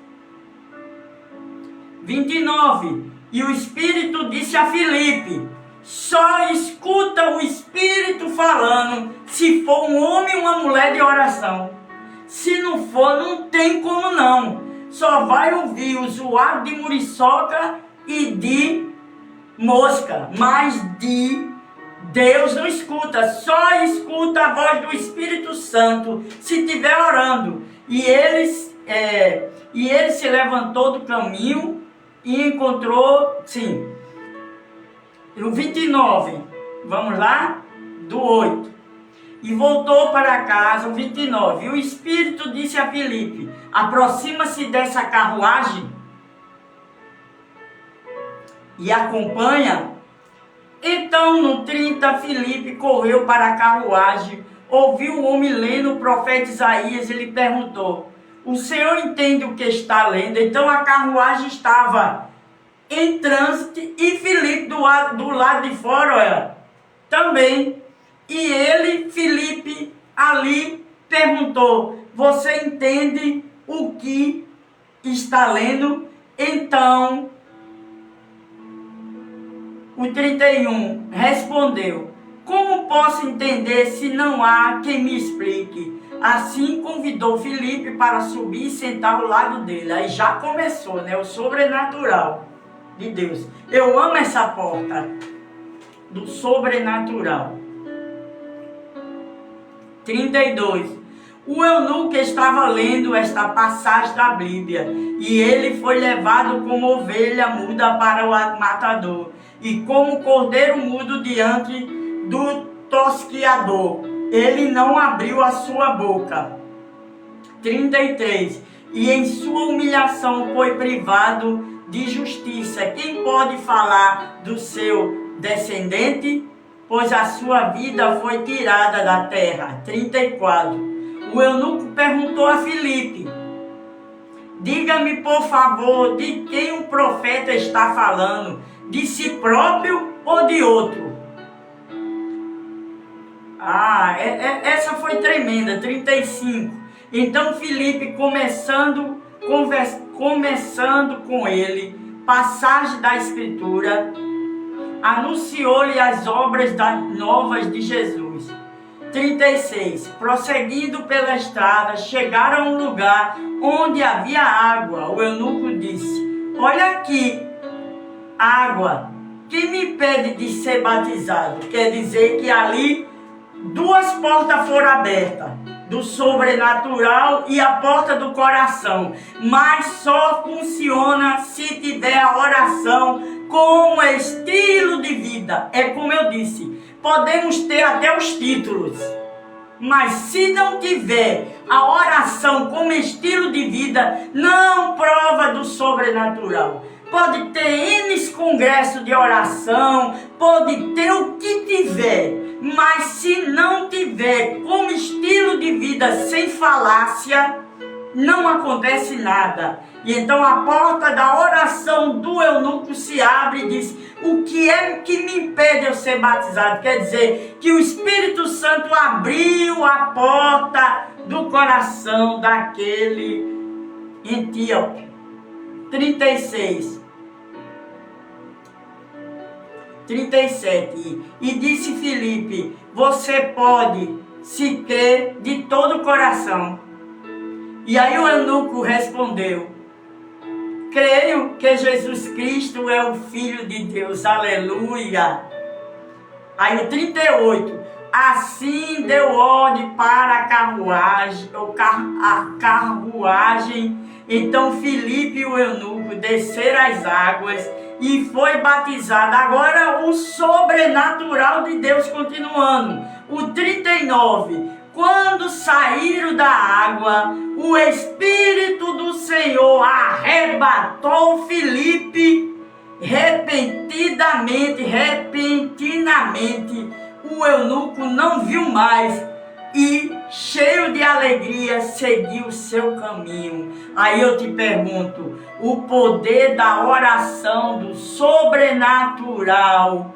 29. E o Espírito disse a Filipe: só escuta o Espírito falando se for um homem ou uma mulher de oração. Se não for, não tem como não. Só vai ouvir o zoado de muriçoca e de mosca, mas de Deus não escuta. Só escuta a voz do Espírito Santo se estiver orando. E ele se levantou do caminho e encontrou, sim, no 29, vamos lá, do 8. E voltou para casa, o 29. E o Espírito disse a Filipe: aproxima-se dessa carruagem e acompanha. Então, no 30, Filipe correu para a carruagem, ouviu o homem lendo o profeta Isaías e lhe perguntou: o senhor entende o que está lendo? Então a carruagem estava em trânsito e Filipe do lado de fora, olha, também. E ele, Filipe, ali perguntou: você entende o que está lendo? Então, o 31 respondeu: como posso entender se não há quem me explique? Assim convidou Filipe para subir e sentar ao lado dele. Aí já começou, né? O sobrenatural de Deus. Eu amo essa porta do sobrenatural. 32. O eunuco estava lendo esta passagem da Bíblia, e ele foi levado como ovelha muda para o matador, e como cordeiro mudo diante do tosquiador, ele não abriu a sua boca. 33. E em sua humilhação foi privado de justiça. Quem pode falar do seu descendente? Pois a sua vida foi tirada da terra. 34. O eunuco perguntou a Filipe: diga-me, por favor, de quem o profeta está falando? De si próprio ou de outro? Essa foi tremenda. 35. Então Filipe, começando com ele, passagem da Escritura, anunciou-lhe as obras novas de Jesus. 36. Prosseguindo pela estrada, chegaram a um lugar onde havia água. O eunuco disse: olha aqui, água. Quem me pede de ser batizado? Quer dizer que ali duas portas foram abertas, do sobrenatural e a porta do coração, mas só funciona se tiver a oração como estilo de vida. É como eu disse, podemos ter até os títulos, mas se não tiver a oração como estilo de vida, não prova do sobrenatural. Pode ter N congressos de oração, pode ter o que tiver, mas se não tiver como estilo de vida sem falácia, não acontece nada. E então a porta da oração do eunuco se abre e diz: o que é que me impede eu ser batizado? Quer dizer, que o Espírito Santo abriu a porta do coração daquele etíope. 37. E disse Filipe: você pode, se crer de todo o coração. E aí o eunuco respondeu: creio que Jesus Cristo é o Filho de Deus. Aleluia. Aí o 38. Assim deu ordem para a carruagem. Então Filipe e o eunuco desceram as águas e foi batizado. Agora o sobrenatural de Deus continuando. O 39. Quando saíram da água, o Espírito do Senhor arrebatou Filipe. Repentinamente, o eunuco não viu mais e, cheio de alegria, seguiu o seu caminho. Aí eu te pergunto, o poder da oração, do sobrenatural,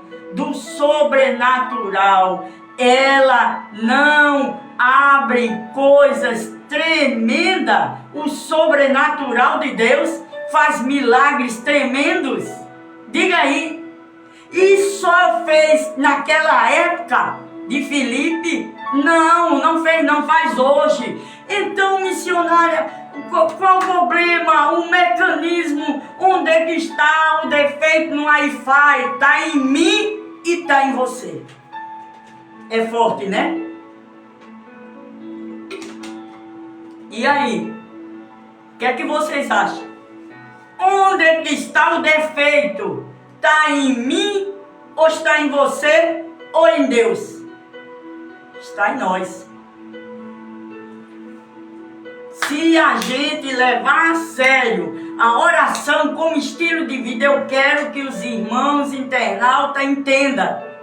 ela não abre coisas tremendas? O sobrenatural de Deus faz milagres tremendos? Diga aí. E só fez naquela época de Filipe? Não fez, não faz hoje. Então, missionária, qual o problema? O mecanismo, onde é que está o defeito no Wi-Fi? Está em mim e está em você. É forte, né? E aí? O que é que vocês acham? Onde é que está o defeito? Está em mim ou está em você ou em Deus? Está em nós. Se a gente levar a sério a oração como estilo de vida, eu quero que os irmãos internautas entendam.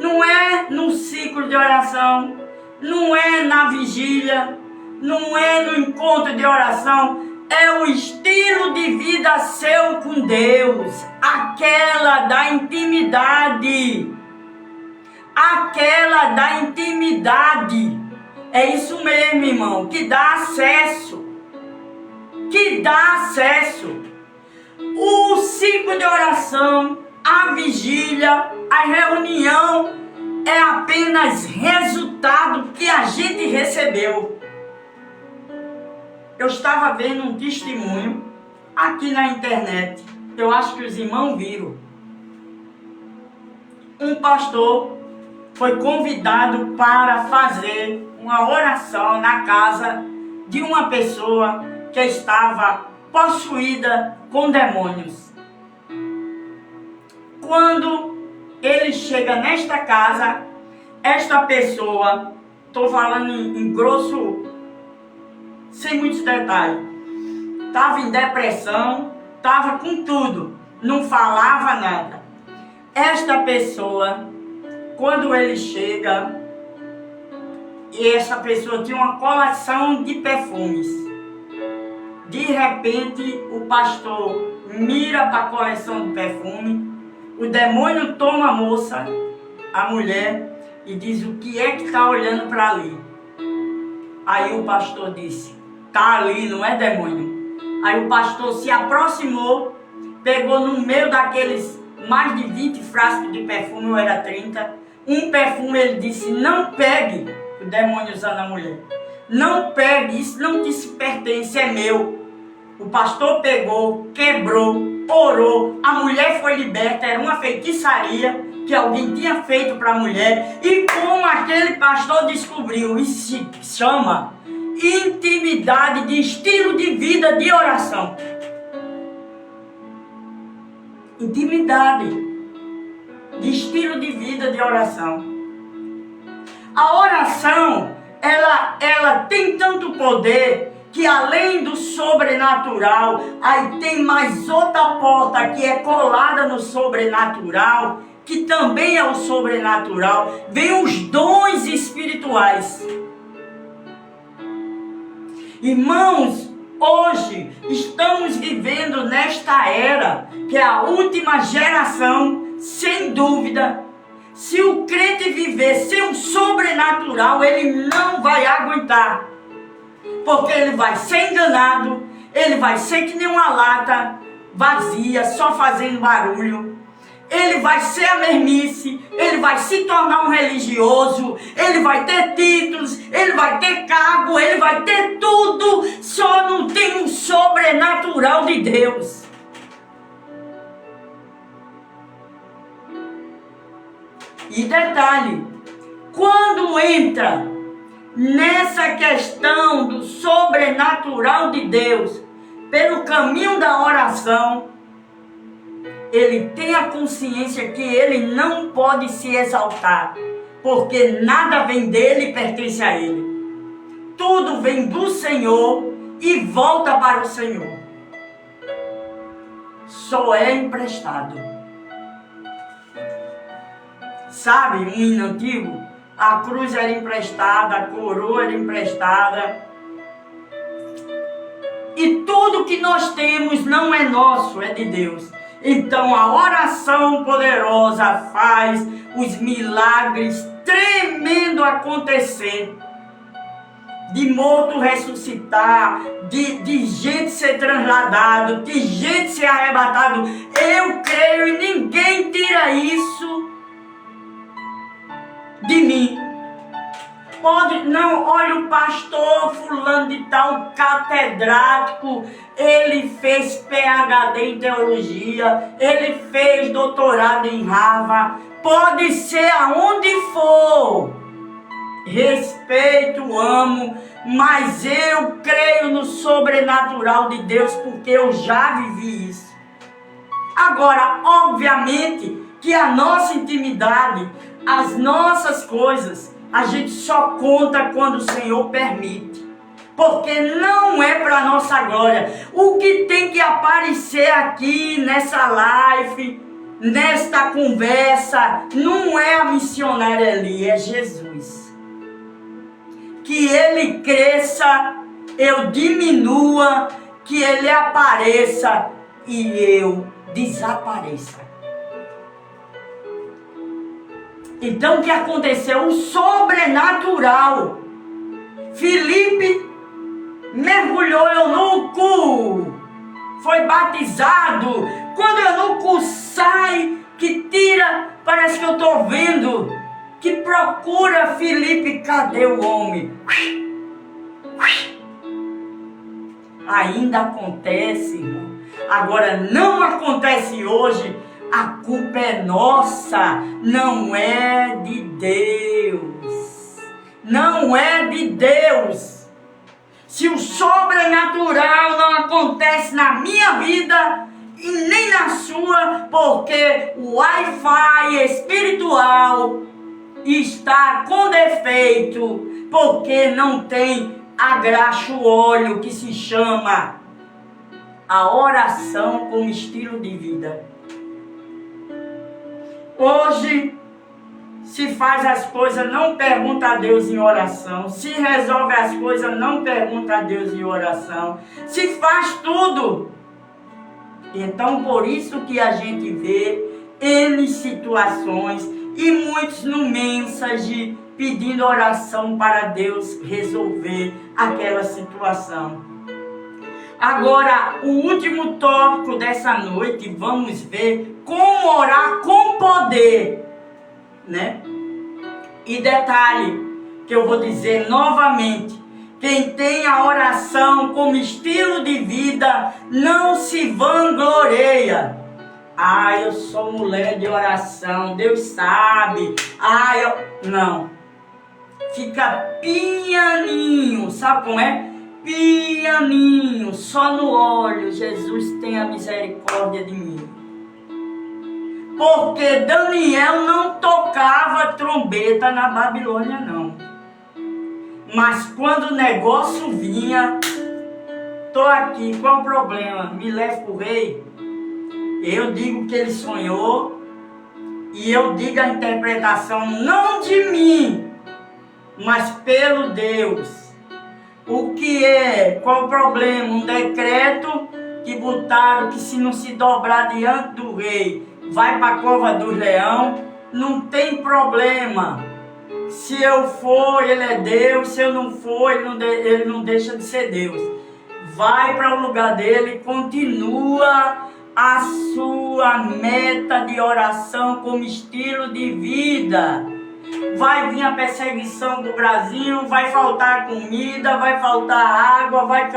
Não é no ciclo de oração, não é na vigília, não é no encontro de oração, é o estilo de vida seu com Deus, aquela da intimidade. É isso mesmo, irmão, que dá acesso. O ciclo de oração, a vigília, a reunião é apenas resultado que a gente recebeu. Eu estava vendo um testemunho aqui na internet, eu acho que os irmãos viram. Um pastor foi convidado para fazer uma oração na casa de uma pessoa que estava possuída com demônios. Quando ele chega nesta casa, esta pessoa, estou falando em grosso, sem muitos detalhes, estava em depressão, estava com tudo, não falava nada. Esta pessoa, quando ele chega, e essa pessoa tinha uma coleção de perfumes. De repente, o pastor mira para a coleção de perfume, o demônio toma a moça, a mulher, e diz: o que é que está olhando para ali? Aí o pastor disse: está ali, não é demônio. Aí o pastor se aproximou, pegou no meio daqueles mais de 20 frascos de perfume, ou era 30, um perfume, ele disse: não pegue. O demônio usando a mulher: não pegue, isso não te pertence, é meu. O pastor pegou, quebrou, orou, a mulher foi liberta. Era uma feitiçaria que alguém tinha feito para a mulher. E como aquele pastor descobriu, isso se chama intimidade de estilo de vida de oração. Intimidade de estilo de vida de oração. A oração, ela tem tanto poder que, além do sobrenatural, aí tem mais outra porta que é colada no sobrenatural, que também é o sobrenatural. Vem os dons espirituais. Irmãos, hoje estamos vivendo nesta era, que é a última geração, sem dúvida. Se o crente viver sem um sobrenatural, ele não vai aguentar. Porque ele vai ser enganado, ele vai ser que nem uma lata vazia, só fazendo barulho. Ele vai ser a mesmice, ele vai se tornar um religioso, ele vai ter títulos, ele vai ter cargo, ele vai ter tudo, só não tem um sobrenatural de Deus. E detalhe, quando entra nessa questão do sobrenatural de Deus, pelo caminho da oração, ele tem a consciência que ele não pode se exaltar, porque nada vem dele e pertence a ele. Tudo vem do Senhor e volta para o Senhor. Só é emprestado. Sabe, um hino antigo? A cruz era emprestada, a coroa era emprestada. E tudo que nós temos não é nosso, é de Deus. Então a oração poderosa faz os milagres tremendos acontecer. De morto ressuscitar, de gente ser transladado, de gente ser arrebatado. Eu creio e ninguém tira isso de mim. Pode, não, olha o pastor fulano de tal, catedrático, ele fez PhD em teologia, ele fez doutorado em Harvard, pode ser aonde for, respeito, amo, mas eu creio no sobrenatural de Deus, porque eu já vivi isso. Agora, obviamente, que a nossa intimidade, as nossas coisas, a gente só conta quando o Senhor permite. Porque não é para nossa glória. O que tem que aparecer aqui nessa live, nesta conversa, não é a missionária ali, é Jesus. Que Ele cresça, eu diminua, que Ele apareça e eu desapareça. Então o que aconteceu? O sobrenatural. Filipe mergulhou, eunuco, foi batizado. Quando o eunuco sai, que tira, parece que eu estou vendo, que procura Filipe, cadê o homem? Ainda acontece, irmão. Agora não acontece hoje. A culpa é nossa, não é de Deus. Não é de Deus. Se o sobrenatural não acontece na minha vida e nem na sua, porque o Wi-Fi espiritual está com defeito, porque não tem a graxa, o óleo que se chama a oração como estilo de vida. Hoje, se faz as coisas, não pergunta a Deus em oração. Se resolve as coisas, não pergunta a Deus em oração. Se faz tudo. Então, por isso que a gente vê N situações e muitos no mensagem pedindo oração para Deus resolver aquela situação. Agora, o último tópico dessa noite, vamos ver como orar com poder, né? E detalhe, que eu vou dizer novamente, quem tem a oração como estilo de vida, não se vangloria. Ah, eu sou mulher de oração, Deus sabe. Ah, não. Fica pianinho, sabe como é? Pianinho, só no olho. Jesus tenha misericórdia de mim. Porque Daniel não tocava trombeta na Babilônia, não. Mas quando o negócio vinha, tô aqui, qual o problema? Me leve pro rei. Eu digo que ele sonhou e eu digo a interpretação não de mim, mas pelo Deus. O que é? Qual o problema? Um decreto que botaram que se não se dobrar diante do rei, vai para a cova do leão. Não tem problema. Se eu for, ele é Deus. Se eu não for, ele não deixa de ser Deus. Vai para o lugar dele, continua a sua meta de oração como estilo de vida. Vai vir a perseguição do Brasil, vai faltar comida, vai faltar água, vai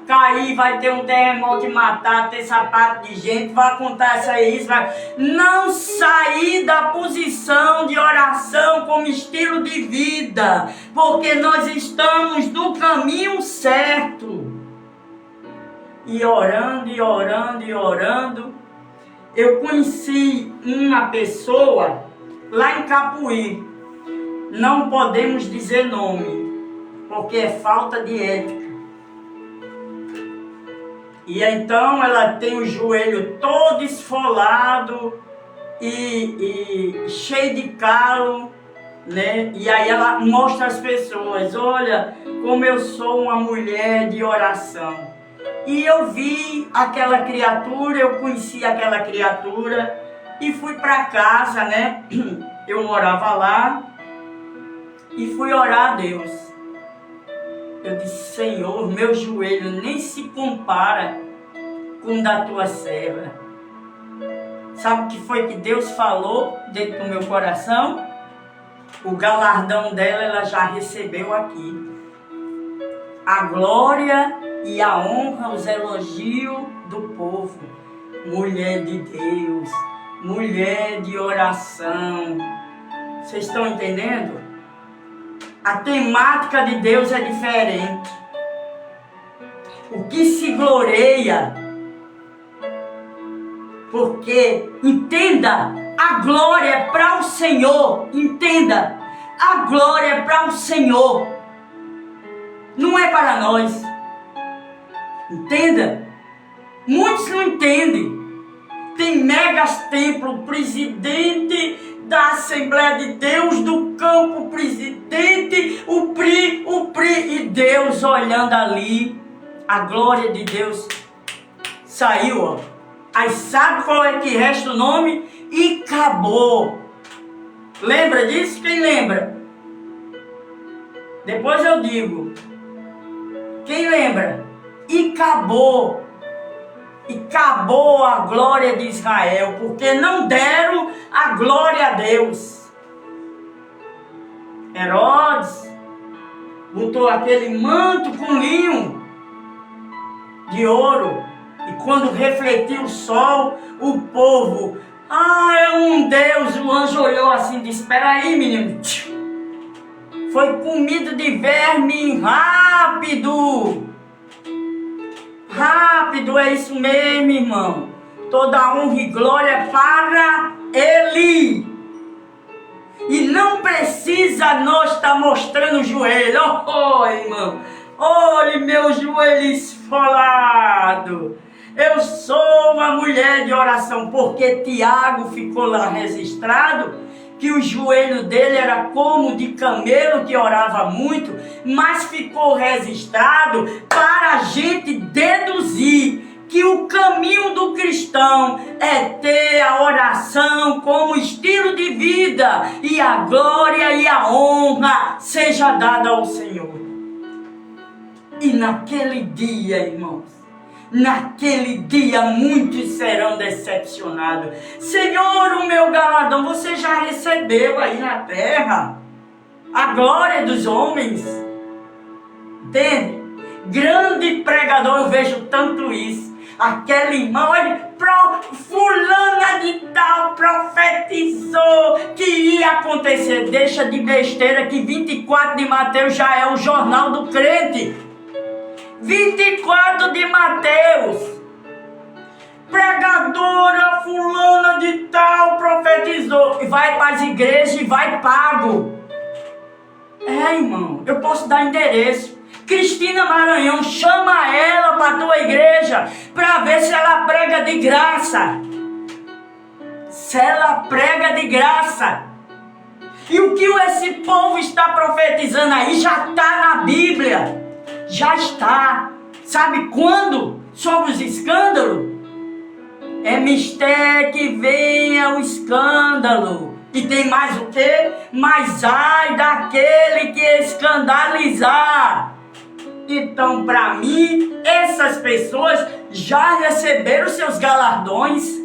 cair, vai ter um terremoto e matar, ter sapato de gente, vai acontecer isso, vai... Não sair da posição de oração como estilo de vida, porque nós estamos no caminho certo. E orando, e orando, e orando, eu conheci uma pessoa lá em Capuí. Não podemos dizer nome, porque é falta de ética. E então ela tem o joelho todo esfolado e cheio de calo, né? E aí ela mostra às pessoas: olha como eu sou uma mulher de oração. E eu vi aquela criatura, eu conheci aquela criatura e fui para casa, né? Eu morava lá. E fui orar a Deus. Eu disse: Senhor, meu joelho nem se compara com o da tua serva. Sabe o que foi que Deus falou dentro do meu coração? O galardão dela ela já recebeu aqui. A glória e a honra, os elogios do povo. Mulher de Deus, mulher de oração. Vocês estão entendendo? A temática de Deus é diferente. O que se gloreia, porque, entenda, a glória é para o Senhor. Entenda, a glória é para o Senhor, não é para nós. Entenda, muitos não entendem. Tem megas templo, presidente da Assembleia de Deus, do campo, presidente, o PRI, e Deus olhando ali, a glória de Deus saiu, ó. Aí sabe qual é que resta o nome? E acabou. Lembra disso? Quem lembra? Depois eu digo. Quem lembra? E acabou. E acabou a glória de Israel, porque não deram a glória a Deus. Herodes botou aquele manto com linho de ouro, e quando refletiu o sol, o povo: é um Deus. O anjo olhou assim e disse: espera aí, menino. Foi comido de verme rápido. Rápido, é isso mesmo, irmão. Toda honra e glória para Ele. E não precisa nós estar mostrando o joelho. Irmão, olhe meu joelho esfolado. Eu sou uma mulher de oração, porque Tiago ficou lá registrado que o joelho dele era como de camelo que orava muito, mas ficou registrado para a gente deduzir que o caminho do cristão é ter a oração como estilo de vida, e a glória e a honra seja dada ao Senhor. E naquele dia, irmãos, naquele dia muitos serão decepcionados. Senhor, o meu galardão você já recebeu aí na terra, a glória dos homens. Entende? Grande pregador, eu vejo tanto isso. Aquele irmão, ele fulana de tal profetizou que ia acontecer. Deixa de besteira que 24 de Mateus já é o jornal do crente. 24 de Mateus. Pregadora fulana de tal profetizou. E vai para as igrejas e vai pago. Irmão, eu posso dar endereço. Cristina Maranhão, chama ela para a tua igreja para ver se ela prega de graça. Se ela prega de graça. E o que esse povo está profetizando aí já está na Bíblia. já está. Sabe quando? Sobre os escândalos. É mistério que venha o escândalo. E tem mais o quê? Mas ai daquele que escandalizar. Então, para mim, essas pessoas já receberam seus galardões.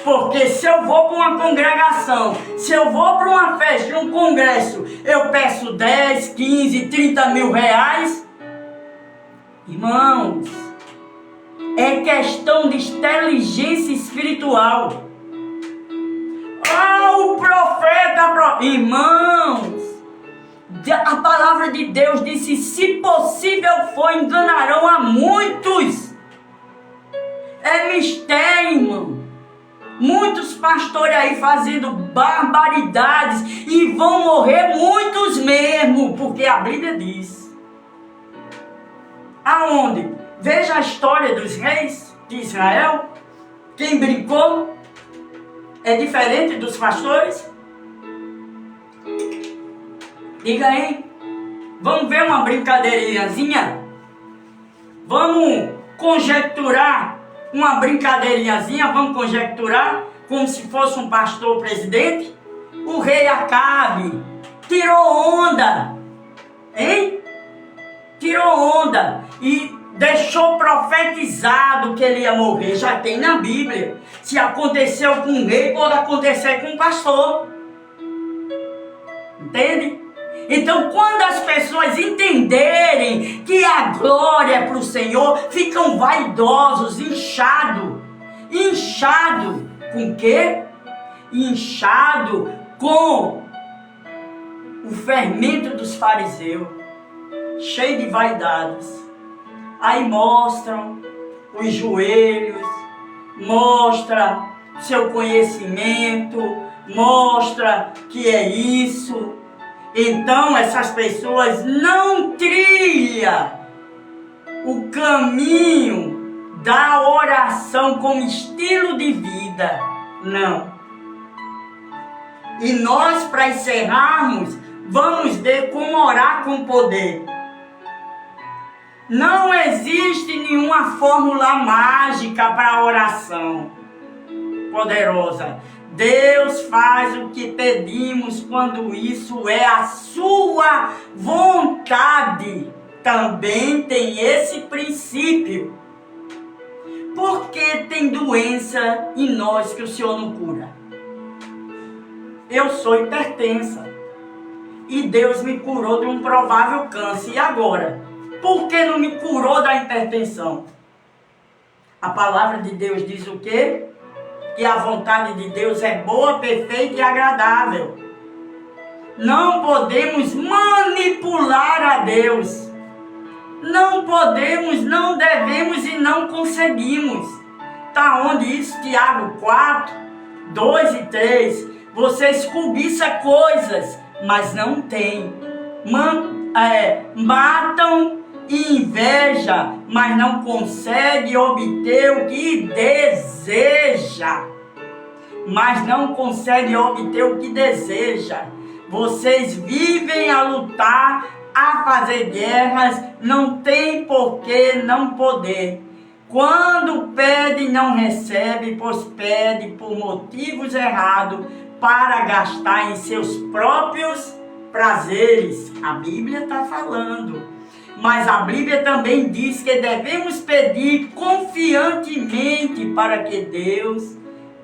Porque se eu vou para uma congregação, se eu vou para uma festa, um congresso, eu peço 10, 15, 30 mil reais. Irmãos, é questão de inteligência espiritual. O profeta, irmãos, a palavra de Deus disse: se possível for, enganarão a muitos. É mistério, irmão. Muitos pastores aí fazendo barbaridades e vão morrer muitos mesmo, porque a Bíblia diz. Aonde? Veja a história dos reis de Israel. Quem brincou é diferente dos pastores? Diga aí. Vamos ver uma brincadeirinhazinha? Vamos conjecturar uma brincadeirinhazinha? Vamos conjecturar como se fosse um pastor presidente? O rei Acabe tirou onda, hein? Tirou onda e deixou profetizado que ele ia morrer. Já tem na Bíblia. Se aconteceu com um rei, pode acontecer com um pastor. Entende? Então, quando as pessoas entenderem que a glória é para o Senhor, ficam vaidosos, inchados. Inchado com o quê? Inchado com o fermento dos fariseus, cheio de vaidades. Aí mostram os joelhos, mostra seu conhecimento, mostra que é isso. Então essas pessoas não trilham o caminho da oração como estilo de vida, não. E nós, para encerrarmos, vamos ver como orar com poder. Não existe nenhuma fórmula mágica para a oração poderosa. Deus faz o que pedimos quando isso é a sua vontade. Também tem esse princípio. Porque tem doença em nós que o Senhor não cura. Eu sou hipertensa. E Deus me curou de um provável câncer. E agora? Por que não me curou da hipertensão? A palavra de Deus diz o quê? Que a vontade de Deus é boa, perfeita e agradável. Não podemos manipular a Deus. Não podemos, não devemos e não conseguimos. Está onde isso? Tiago 4, 2 e 3. Vocês cobiçam coisas, mas não têm. Matam e inveja, mas não consegue obter o que deseja. Mas não consegue obter o que deseja. Vocês vivem a lutar, a fazer guerras, não tem por que não poder. Quando pede, não recebe, pois pede por motivos errados, para gastar em seus próprios prazeres. A Bíblia está falando. Mas a Bíblia também diz que devemos pedir confiantemente para que Deus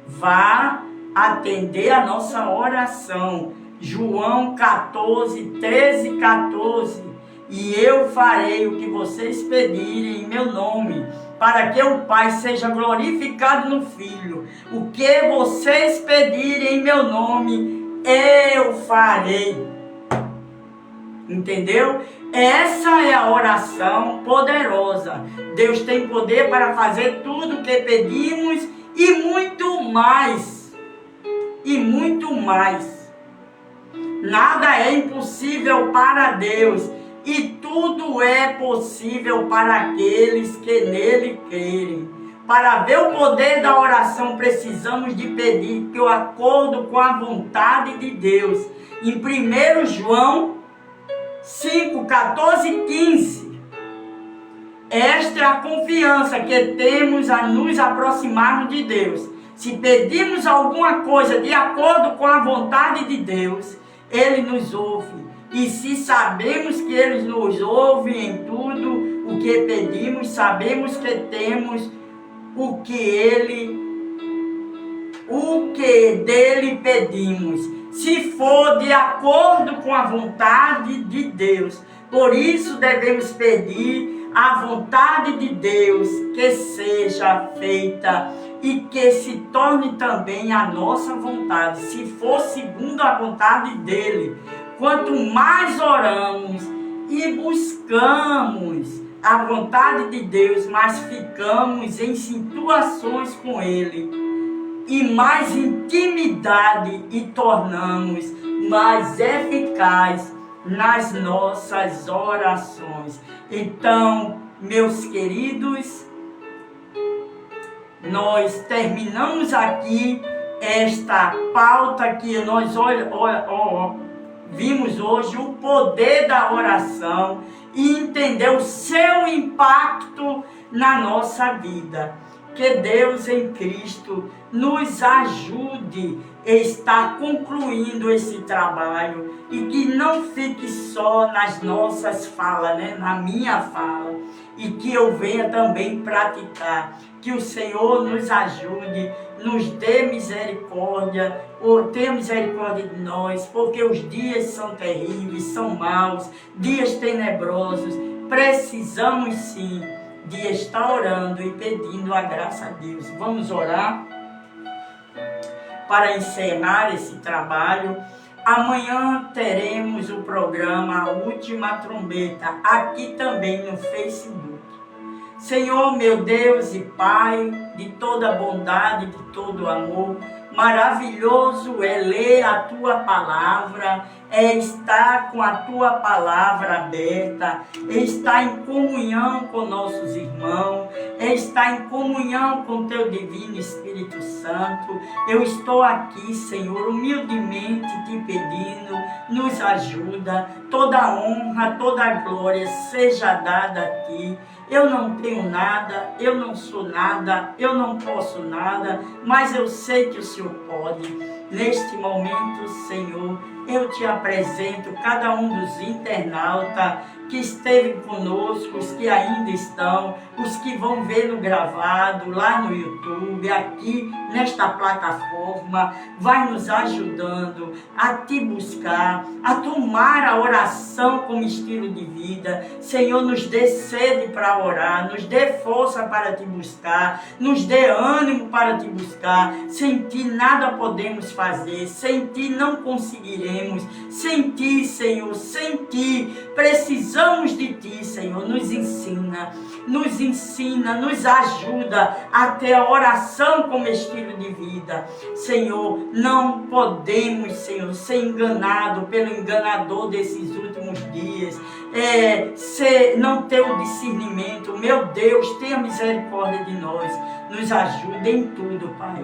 vá atender a nossa oração. João 14, 13 e 14. E eu farei o que vocês pedirem em meu nome, para que o Pai seja glorificado no Filho. O que vocês pedirem em meu nome, eu farei. Entendeu? Essa é a oração poderosa. Deus tem poder para fazer tudo o que pedimos e muito mais. E muito mais. Nada é impossível para Deus. E tudo é possível para aqueles que nele crerem. Para ver o poder da oração, precisamos de pedir que, de acordo com a vontade de Deus, em 1 João 5, 14 e 15. Esta é a confiança que temos a nos aproximarmos de Deus. Se pedimos alguma coisa de acordo com a vontade de Deus, Ele nos ouve. E se sabemos que Ele nos ouve em tudo o que pedimos, sabemos que temos o que dele pedimos, se for de acordo com a vontade de Deus. Por isso devemos pedir a vontade de Deus que seja feita e que se torne também a nossa vontade, se for segundo a vontade dele. Quanto mais oramos e buscamos a vontade de Deus, mais ficamos em situações com Ele e mais intimidade e tornamos mais eficaz nas nossas orações. Então, meus queridos, nós terminamos aqui esta pauta que nós vimos hoje, o poder da oração, e entender o seu impacto na nossa vida. Que Deus em Cristo nos ajude a estar concluindo esse trabalho e que não fique só nas nossas falas, na minha fala, e que eu venha também praticar. Que o Senhor nos ajude, nos dê misericórdia, ou tenha misericórdia de nós, porque os dias são terríveis, são maus, dias tenebrosos. Precisamos sim de estar orando e pedindo a graça a Deus. Vamos orar para encerrar esse trabalho. Amanhã teremos o programa A Última Trombeta, aqui também no Facebook. Senhor, meu Deus e Pai, de toda bondade, de todo amor, maravilhoso é ler a Tua Palavra, é estar com a Tua Palavra aberta, é estar em comunhão com nossos irmãos, é estar em comunhão com Teu Divino Espírito Santo. Eu estou aqui, Senhor, humildemente Te pedindo, nos ajuda, toda honra, toda glória seja dada a Ti. Eu não tenho nada, eu não sou nada, eu não posso nada, mas eu sei que o Senhor pode. Neste momento, Senhor, eu te apresento cada um dos internautas que esteve conosco, os que ainda estão, os que vão ver no gravado, lá no YouTube, aqui nesta plataforma. Vai nos ajudando a te buscar, a tomar a oração como estilo de vida. Senhor, nos dê sede para orar, nos dê força para te buscar, nos dê ânimo para te buscar. Sem ti nada podemos fazer, sem ti não conseguiremos, sem ti, Senhor, sem ti precisamos de ti, Senhor. Nos ensina, nos ajuda a ter a oração como estilo de vida. Senhor, não podemos, Senhor, ser enganado pelo enganador desses últimos dias, não ter o discernimento. Meu Deus, tenha misericórdia de nós, nos ajude em tudo, Pai.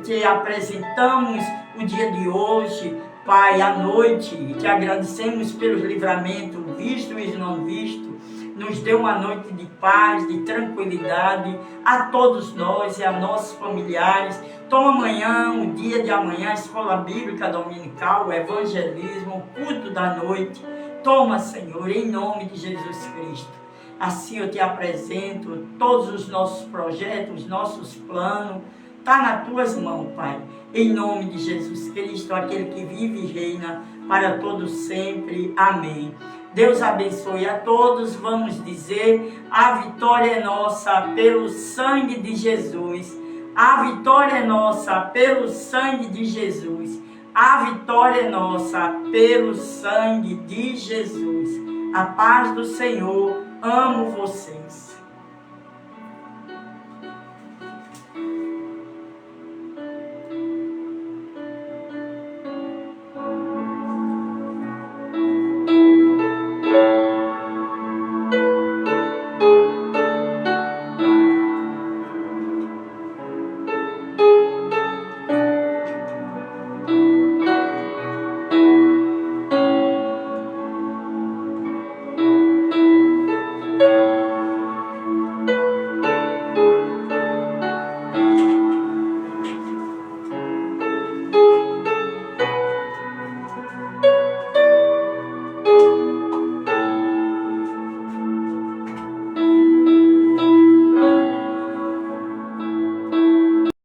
Te apresentamos o dia de hoje, Pai, à noite, e te agradecemos pelos livramentos, visto e não visto. Nos dê uma noite de paz, de tranquilidade a todos nós e a nossos familiares. Toma amanhã, o dia de amanhã, a escola bíblica dominical, o evangelismo, o culto da noite. Toma, Senhor, em nome de Jesus Cristo. Assim eu te apresento todos os nossos projetos, nossos planos. Está nas tuas mãos, Pai. Em nome de Jesus Cristo, aquele que vive e reina para todos sempre. Amém. Deus abençoe a todos. Vamos dizer: a vitória é nossa pelo sangue de Jesus. A vitória é nossa pelo sangue de Jesus. A vitória é nossa pelo sangue de Jesus. A paz do Senhor. Amo vocês.